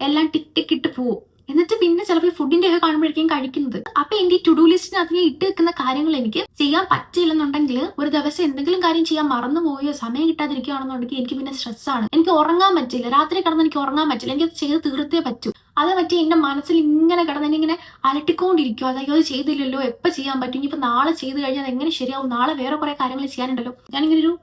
എല്ലാം ടിക്ക് ടിക്ക് ഇട്ട് പോവും. എന്നിട്ട് പിന്നെ ചിലപ്പോൾ ഫുഡിന്റെ ഒക്കെ കാണുമ്പോഴേക്കും കഴിക്കുന്നത്. അപ്പൊ എന്റെ ടു ഡു ലിസ്റ്റിനകത്ത് ഞാൻ ഇട്ട് വെക്കുന്ന കാര്യങ്ങൾ എനിക്ക് ചെയ്യാൻ പറ്റില്ലെന്നുണ്ടെങ്കിൽ, ഒരു ദിവസം എന്തെങ്കിലും കാര്യം ചെയ്യാൻ മറന്നു പോയോ സമയം കിട്ടാതിരിക്കുകയാണെന്നുണ്ടെങ്കിൽ എനിക്ക് പിന്നെ സ്ട്രെസ്സാണ്. എനിക്ക് ഉറങ്ങാൻ പറ്റില്ല, രാത്രി കിടന്ന് എനിക്ക് ഉറങ്ങാൻ പറ്റില്ല, എനിക്ക് ചെയ്ത് തീർത്തേ പറ്റൂ. അത് പറ്റി എന്റെ മനസ്സിൽ ഇങ്ങനെ കിടന്ന് ഇങ്ങനെ അലട്ടിക്കൊണ്ടിരിക്കും. അതായത് അത് ചെയ്തില്ലല്ലോ, എപ്പോൾ ചെയ്യാൻ പറ്റും, ഇനിയിപ്പോൾ നാളെ ചെയ്ത് കഴിഞ്ഞാൽ അത് എങ്ങനെ ശരിയാവും, നാളെ വേറെ കുറെ കാര്യങ്ങൾ ചെയ്യാനുണ്ടല്ലോ. ഞാനിങ്ങനെ ഒരു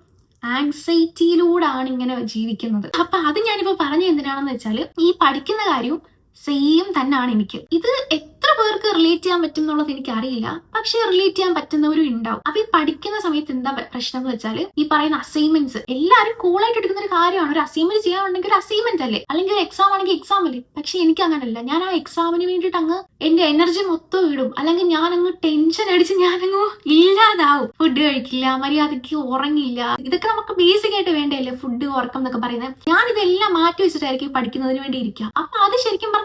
ആങ്സൈറ്റിയിലൂടാണ് ഇങ്ങനെ ജീവിക്കുന്നത്. അപ്പൊ അത് ഞാനിപ്പോ പറഞ്ഞ എന്തിനാണെന്ന് വെച്ചാൽ, ഈ പഠിക്കുന്ന കാര്യവും സെയിം തന്നെയാണ് എനിക്ക്. ഇത് എത്ര പേർക്ക് റിലേറ്റ് ചെയ്യാൻ പറ്റും എന്നുള്ളത് എനിക്ക് അറിയില്ല, പക്ഷെ റിലേറ്റ് ചെയ്യാൻ പറ്റുന്നവരും ഉണ്ടാവും. അപ്പൊ ഈ പഠിക്കുന്ന സമയത്ത് എന്താ പ്രശ്നം എന്ന് വെച്ചാൽ, ഈ പറയുന്ന അസൈൻമെന്റ്സ് എല്ലാവരും കൂളായിട്ട് എടുക്കുന്ന ഒരു കാര്യമാണ്. ഒരു അസൈൻമെന്റ് ചെയ്യാനുണ്ടെങ്കിൽ ഒരു അസൈൻമെന്റ് അല്ലേ, അല്ലെങ്കിൽ ഒരു എക്സാം ആണെങ്കിൽ എക്സാം അല്ലേ. പക്ഷെ എനിക്ക് അങ്ങനല്ല. ഞാൻ ആ എക്സാമിന് വേണ്ടിയിട്ട് അങ്ങ് എന്റെ എനർജി മൊത്തം ഇടും, അല്ലെങ്കിൽ ഞാൻ അങ്ങ് ടെൻഷൻ അടിച്ച് ഞാനങ്ങ് ഇല്ലാതാവും. ഫുഡ് കഴിക്കില്ല, മര്യാദയ്ക്ക് ഉറങ്ങില്ല. ഇതൊക്കെ നമുക്ക് ബേസിക് ആയിട്ട് വേണ്ടല്ലേ, ഫുഡ് ഉറക്കം എന്നൊക്കെ പറയുന്നത്. ഞാൻ ഇതെല്ലാം മാറ്റി വെച്ചിട്ടായിരിക്കും പഠിക്കുന്നതിന് വേണ്ടി ഇരിക്കുക. അപ്പൊ അത് ശരിക്കും പറഞ്ഞാൽ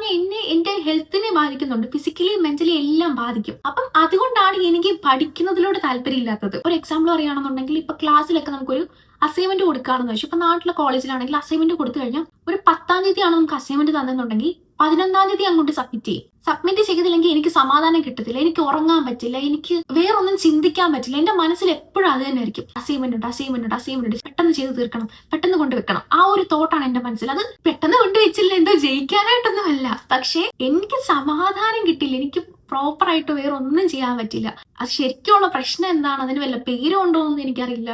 എന്റെ ഹെൽത്തിനെ ബാധിക്കുന്നുണ്ട്, ഫിസിക്കലി മെന്റലി എല്ലാം ബാധിക്കും. അപ്പം അതുകൊണ്ടാണ് എനിക്ക് പഠിക്കുന്നതിലോട് താല്പര്യമില്ലാത്തത്. ഒരു എക്സാമ്പിൾ പറയുകയാണെന്നുണ്ടെങ്കിൽ, ഇപ്പൊ ക്ലാസ്സിലൊക്കെ നമുക്കൊരു അസൈൻമെന്റ് കൊടുക്കാണെന്ന് വെച്ചു. ഇപ്പൊ നാട്ടിലെ കോളേജിലാണെങ്കിൽ അസൈൻമെന്റ് കൊടുത്തു കഴിഞ്ഞാൽ ഒരു 10-ാം തീയതിയാണ് നമുക്ക് അസൈൻമെന്റ് തന്നെന്നുണ്ടെങ്കിൽ 11-ാം തീയതി അങ്ങോട്ട് സബ്മിറ്റ് ചെയ്യും. സബ്മിറ്റ് ചെയ്തില്ലെങ്കിൽ എനിക്ക് സമാധാനം കിട്ടത്തില്ല, എനിക്ക് ഉറങ്ങാൻ പറ്റില്ല, എനിക്ക് വേറൊന്നും ചിന്തിക്കാൻ പറ്റില്ല. എന്റെ മനസ്സിൽ എപ്പോഴും അത് തന്നെ ആയിരിക്കും, അസൈൻമെന്റ് ഉണ്ട്, പെട്ടെന്ന് ചെയ്ത് തീർക്കണം, പെട്ടെന്ന് കൊണ്ടുവെക്കണം. ആ ഒരു തോട്ടാണ് എന്റെ മനസ്സിൽ. അത് പെട്ടെന്ന് കൊണ്ടുവച്ചില്ല എന്തോ ജയിക്കാനായിട്ടൊന്നും അല്ല, പക്ഷെ എനിക്ക് സമാധാനം കിട്ടില്ല, എനിക്ക് പ്രോപ്പർ ആയിട്ട് വേറെ ഒന്നും ചെയ്യാൻ പറ്റില്ല. അത് ശരിക്കുള്ള പ്രശ്നം എന്താണ്, അതിന് വല്ല പേരുണ്ടോ എന്ന് എനിക്കറിയില്ല.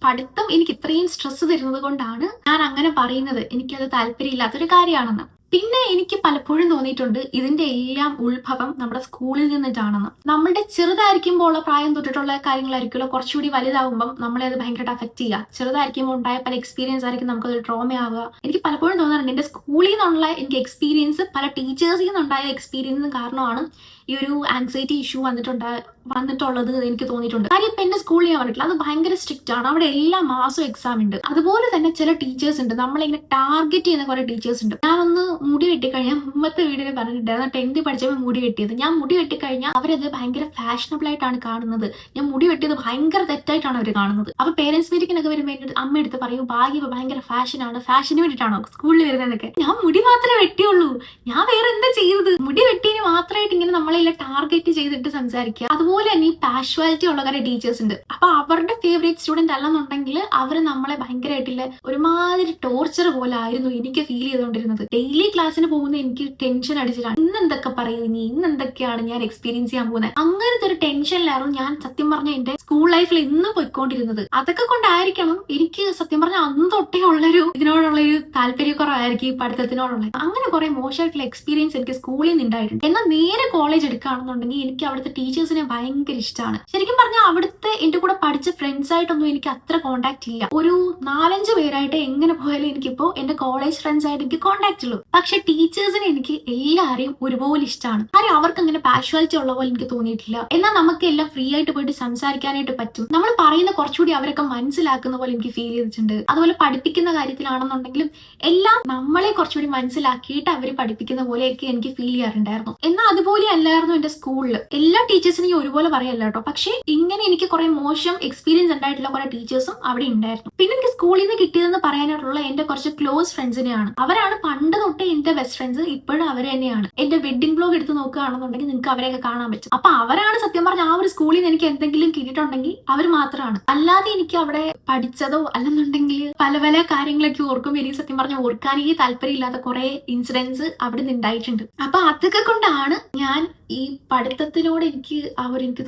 പഠിത്തം എനിക്ക് ഇത്രയും സ്ട്രെസ് തരുന്നത് കൊണ്ടാണ് ഞാൻ അങ്ങനെ പറയുന്നത്. എനിക്കത് താല്പര്യമില്ലാത്തൊരു കാര്യമാണെന്ന്. പിന്നെ എനിക്ക് പലപ്പോഴും തോന്നിയിട്ടുണ്ട് ഇതിന്റെ എല്ലാം ഉത്ഭവം നമ്മുടെ സ്കൂളിൽ നിന്നിട്ടാണെന്ന്. നമ്മളുടെ ചെറുതായിരിക്കുമ്പോൾ ഉള്ള പ്രായം തൊട്ടിട്ടുള്ള കാര്യങ്ങളായിരിക്കുമല്ലോ കുറച്ചുകൂടി വലുതാവുമ്പം നമ്മളെ അത് ഭയങ്കരമായിട്ട് അഫക്ട് ചെയ്യുക. ചെറുതായിരിക്കുമ്പോൾ ഉണ്ടായ പല എക്സ്പീരിയൻസ് ആയിരിക്കും നമുക്കതൊരു ട്രോമയാവുക. എനിക്ക് പലപ്പോഴും തോന്നാറുണ്ട് എന്റെ സ്കൂളിൽ നിന്നുള്ള എനിക്ക് എക്സ്പീരിയൻസ്, പല ടീച്ചേഴ്സിൽ നിന്നുണ്ടായ എക്സ്പീരിയൻസും കാരണമാണ് ഈ ഒരു ആങ്സൈറ്റി ഇഷ്യൂ വന്നിട്ടുള്ളത് എനിക്ക് തോന്നിയിട്ടുണ്ട്. കാര്യം ഇപ്പൊ എന്റെ സ്കൂളിൽ ഞാൻ പറഞ്ഞിട്ടില്ല, അത് ഭയങ്കര സ്ട്രിക്റ്റ് ആണ്. അവിടെ എല്ലാ മാസവും എക്സാം ഉണ്ട്. അതുപോലെ തന്നെ ചില ടീച്ചേഴ്സ് ഉണ്ട്, നമ്മളിങ്ങനെ ടാർഗറ്റ് ചെയ്യുന്ന കുറെ ടീച്ചേഴ്സ് ഉണ്ട്. ഞാനൊന്ന് മുടി വെട്ടിക്കഴിഞ്ഞാൽ, മുമ്പത്തെ വീഡിയോയിൽ പറഞ്ഞിട്ടുണ്ടായിരുന്നു 10th പഠിച്ചപ്പോൾ മുടി വെട്ടിയത്. ഞാൻ മുടി വെട്ടിക്കഴിഞ്ഞാൽ അവരത് ഭയങ്കര ഫാഷനബിൾ ആയിട്ടാണ് കാണുന്നത്. ഞാൻ മുടി വെട്ടിയത് ഭയങ്കര തെറ്റായിട്ടാണ് അവർ കാണുന്നത്. അപ്പൊ പേരൻസ് മീറ്റിങ്ങിനൊക്കെ വരുമ്പോൾ അമ്മ എടുത്ത് പറയും, ഭാഗ്യ ഭയങ്കര ഫാഷനാണ്, ഫാഷന് വേണ്ടിയിട്ടാണോ സ്കൂളിൽ വരുന്നതെന്നൊക്കെ. ഞാൻ മുടി മാത്രമേ വെട്ടിയുള്ളൂ, ഞാൻ വേറെ എന്താ ചെയ്തത്? മുടി വെട്ടിന് മാത്രമായിട്ട് ഇങ്ങനെ നമ്മളെല്ലാം ടാർഗറ്റ് ചെയ്തിട്ട് സംസാരിക്കുക. അതുപോലെ തന്നെ ഈ പാഷ്വാലിറ്റി ഉള്ള കുറെ ടീച്ചേഴ്സ് ഉണ്ട്. അപ്പൊ അവരുടെ ഫേവറേറ്റ് സ്റ്റുഡന്റ് അല്ലെന്നുണ്ടെങ്കിൽ അവര് നമ്മളെ ഭയങ്കരമായിട്ടുള്ള ഒരുമാതിരി ടോർച്ചർ പോലെ ആയിരുന്നു എനിക്ക് ഫീൽ ചെയ്തുകൊണ്ടിരുന്നത്. ഡെയിലി ക്ലാസ്സിന് പോകുന്ന എനിക്ക് ടെൻഷൻ അടിച്ചിട്ടാണ്, ഇന്ന് എന്തൊക്കെ പറയും, ഇന്ന് എന്തൊക്കെയാണ് ഞാൻ എക്സ്പീരിയൻസ് ചെയ്യാൻ പോകുന്നത്. അങ്ങനത്തെ ഒരു ടെൻഷനിലായിരുന്നു ഞാൻ സത്യം പറഞ്ഞ എന്റെ സ്കൂൾ ലൈഫിൽ ഇന്ന് പോയിക്കൊണ്ടിരുന്നത്. അതൊക്കെ കൊണ്ടായിരിക്കണം എനിക്ക് സത്യം പറഞ്ഞ അന്ന് തൊട്ടേ ഉള്ളൊരു ഇതിനോടുള്ളൊരു താല്പര്യക്കുറവായിരിക്കും, ഈ പഠിത്തത്തിനോടുള്ള. അങ്ങനെ കുറെ മോശമായിട്ടുള്ള എക്സ്പീരിയൻസ് എനിക്ക് സ്കൂളിൽ നിന്ന് ഉണ്ടായിട്ടുണ്ട്. എന്നാൽ നേരെ കോളേജ് എടുക്കുകയാണെന്നുണ്ടെങ്കിൽ എനിക്ക് അവിടുത്തെ ടീച്ചേഴ്സിനെ ഭയങ്കര ഇഷ്ടമാണ്. ശരിക്കും പറഞ്ഞാൽ അവിടുത്തെ എന്റെ കൂടെ പഠിച്ച ഫ്രണ്ട്സ് ആയിട്ടൊന്നും എനിക്ക് അത്ര കോണ്ടാക്ട് ഇല്ല. ഒരു 4-5 പേരായിട്ട് എങ്ങനെ പോയാലും എനിക്കിപ്പോ എന്റെ കോളേജ് ഫ്രണ്ട്സ് ആയിട്ട് എനിക്ക് കോണ്ടാക്ട് ഉള്ളൂ. പക്ഷെ ടീച്ചേഴ്സിനെ എനിക്ക് എല്ലാരെയും ഒരുപോലെ ഇഷ്ടമാണ്. കാര്യം അവർക്ക് അങ്ങനെ പാഷ്വാലിറ്റി ഉള്ള പോലെ എനിക്ക് തോന്നിയിട്ടില്ല. എന്നാൽ നമുക്ക് എല്ലാം ഫ്രീ ആയിട്ട് പോയിട്ട് സംസാരിക്കാനായിട്ട് പറ്റും. നമ്മൾ പറയുന്ന കുറച്ചുകൂടി അവരൊക്കെ മനസ്സിലാക്കുന്ന പോലെ എനിക്ക് ഫീൽ ചെയ്തിട്ടുണ്ട്. അതുപോലെ പഠിപ്പിക്കുന്ന കാര്യത്തിലാണെന്നുണ്ടെങ്കിലും എല്ലാം നമ്മളെ കുറച്ചുകൂടി മനസ്സിലാക്കിയിട്ട് അവർ പഠിപ്പിക്കുന്ന പോലെയൊക്കെ എനിക്ക് ഫീൽ ചെയ്യാറുണ്ടായിരുന്നു. എന്നാൽ അതുപോലെ അല്ലായിരുന്നു എന്റെ സ്കൂളിൽ. എല്ലാ ടീച്ചേഴ്സിനും ഒരുപോലെ പറയല്ല കേട്ടോ, പക്ഷെ ഇങ്ങനെ എനിക്ക് കുറെ മോശം എക്സ്പീരിയൻസ് ഉണ്ടായിട്ടുള്ള കുറെ ടീച്ചേഴ്സും അവിടെ ഉണ്ടായിരുന്നു. പിന്നെ എനിക്ക് സ്കൂളിൽ നിന്ന് കിട്ടിയതെന്ന് പറയാനായിട്ടുള്ള എന്റെ കുറച്ച് ക്ലോസ് ഫ്രണ്ട്സിനെയാണ്. അവരാണ് പണ്ട് തൊട്ടേ എന്റെ ബെസ്റ്റ് ഫ്രണ്ട്സ്, ഇപ്പോഴും അവർ തന്നെയാണ്. എന്റെ വെഡിങ് ബ്ലോഗ് എടുത്ത് നോക്കുകയാണെന്നുണ്ടെങ്കിൽ നിങ്ങൾക്ക് അവരെയൊക്കെ കാണാൻ പറ്റും. അപ്പൊ അവരാണ് സത്യം പറഞ്ഞ ആ ഒരു സ്കൂളിൽ നിന്ന് എനിക്ക് എന്തെങ്കിലും കിട്ടിയിട്ടുണ്ടെങ്കിൽ അവർ മാത്രമാണ്. അല്ലാതെ എനിക്ക് അവിടെ പഠിച്ചതോ അല്ലെന്നുണ്ടെങ്കിൽ പല പല കാര്യങ്ങളൊക്കെ ഓർക്കുമ്പോൾ എനിക്ക് സത്യം പറഞ്ഞ ഓർക്കാനേ താല്പര്യമില്ലാത്ത കുറെ ഇൻസിഡൻസ് അവിടെ നിന്ന് ഉണ്ടായിട്ടുണ്ട്. അപ്പൊ അതൊക്കെ കൊണ്ടാണ് ഞാൻ ഈ പഠിത്തത്തിനോട് എനിക്ക്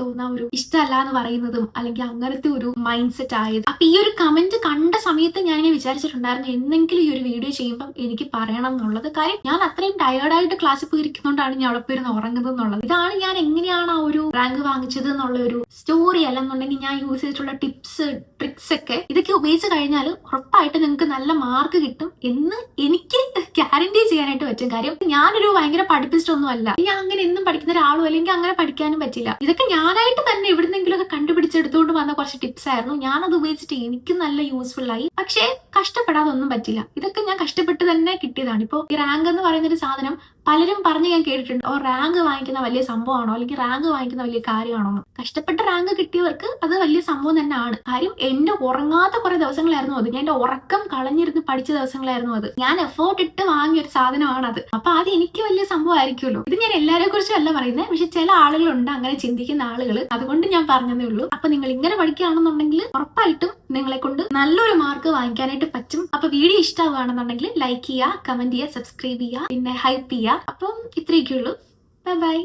തോന്നുന്ന ഒരു ഇഷ്ടമല്ല എന്ന് പറയുന്നതും, അല്ലെങ്കിൽ അങ്ങനത്തെ ഒരു മൈൻഡ് സെറ്റ് ആയത്. അപ്പൊ ഈ ഒരു കമന്റ് കണ്ട സമയത്ത് ഞാൻ വിചാരിച്ചിട്ടുണ്ടായിരുന്നു എന്തെങ്കിലും ഈ ഒരു വീഡിയോ ചെയ്യുമ്പോൾ എനിക്ക് പറയണം എന്നുള്ളത്. കാര്യം ഞാൻ അത്രയും ടയേർഡായിട്ട് ക്ലാസ്സിൽ പോയിരിക്കുന്നതുകൊണ്ടാണ് ഞാൻ അവിടെ പോയിരുന്ന് ഉറങ്ങുന്നത് എന്നുള്ളത്. ഇതാണ് ഞാൻ എങ്ങനെയാണ് ആ ഒരു റാങ്ക് വാങ്ങിച്ചത് എന്നുള്ള ഒരു സ്റ്റോറി. അല്ലെന്നുണ്ടെങ്കിൽ ഞാൻ യൂസ് ചെയ്തിട്ടുള്ള ടിപ്സ് ട്രിക്സ് ഒക്കെ ഇതൊക്കെ ഉപയോഗിച്ച് കഴിഞ്ഞാൽ ഉറപ്പായിട്ട് നിങ്ങൾക്ക് നല്ല മാർക്ക് കിട്ടും എന്ന് എനിക്ക് ഗ്യാരണ്ടി ചെയ്യാനായിട്ട് പറ്റും. കാര്യം ഞാനൊരു ഭയങ്കര പഠിപ്പിച്ചിട്ടൊന്നും അല്ല. ഞാൻ അങ്ങനെ എന്നും പഠിക്കുന്ന പറ്റുന്ന ഒരാളും അല്ലെങ്കിൽ അങ്ങനെ പഠിക്കാനും പറ്റില്ല. ഇതൊക്കെ ഞാനായിട്ട് തന്നെ എവിടുന്നെങ്കിലും ഒക്കെ കണ്ടുപിടിച്ചെടുത്തുകൊണ്ട് വന്ന കുറച്ച് ടിപ്സ് ആയിരുന്നു. ഞാനത് ഉപയോഗിച്ചിട്ട് എനിക്ക് നല്ല യൂസ്ഫുൾ ആയി. പക്ഷേ കഷ്ടപ്പെടാതെ ഒന്നും പറ്റില്ല. ഇതൊക്കെ ഞാൻ കഷ്ടപ്പെട്ട് തന്നെ കിട്ടിയതാണ്. ഇപ്പോൾ ഈ റാങ്ക് എന്ന് പറയുന്ന ഒരു സാധനം പലരും പറഞ്ഞ് ഞാൻ കേട്ടിട്ടുണ്ട്, റാങ്ക് വാങ്ങിക്കുന്ന വലിയ സംഭവമാണോ അല്ലെങ്കിൽ റാങ്ക് വാങ്ങിക്കുന്ന വലിയ കാര്യമാണോ. കഷ്ടപ്പെട്ട് റാങ്ക് കിട്ടിയവർക്ക് അത് വലിയ സംഭവം തന്നെയാണ്. കാര്യം എന്റെ ഉറങ്ങാത്ത കുറെ ദിവസങ്ങളായിരുന്നു അത്. ഞാൻ എന്റെ ഉറക്കം കളഞ്ഞിരുന്ന് പഠിച്ച ദിവസങ്ങളായിരുന്നു അത്. ഞാൻ എഫേർട്ട് ഇട്ട് വാങ്ങിയ ഒരു സാധനമാണ് അത്. അപ്പൊ അത് എനിക്ക് വലിയ സംഭവമായിരിക്കുമല്ലോ. ഇത് ഞാൻ എല്ലാരെ കുറിച്ചും അല്ല പറയുന്നത്, പക്ഷെ ചില ആളുകളുണ്ട് അങ്ങനെ ചിന്തിക്കുന്ന ആളുകൾ. അതുകൊണ്ട് ഞാൻ പറഞ്ഞതേ ഉള്ളൂ. അപ്പൊ നിങ്ങൾ ഇങ്ങനെ പഠിക്കുകയാണെന്നുണ്ടെങ്കിൽ ഉറപ്പായിട്ടും നിങ്ങളെ കൊണ്ട് നല്ലൊരു മാർക്ക് വാങ്ങിക്കാനായിട്ട് പറ്റും. അപ്പൊ വീഡിയോ ഇഷ്ടമാവുകയാണെന്നുണ്ടെങ്കിൽ ലൈക്ക് ചെയ്യുക, കമന്റ് ചെയ്യുക, സബ്സ്ക്രൈബ് ചെയ്യുക, പിന്നെ ഹൈപ്പ് ചെയ്യുക. അപ്പം ഇത്രയൊക്കെ ഉള്ളൂ. Bye bye.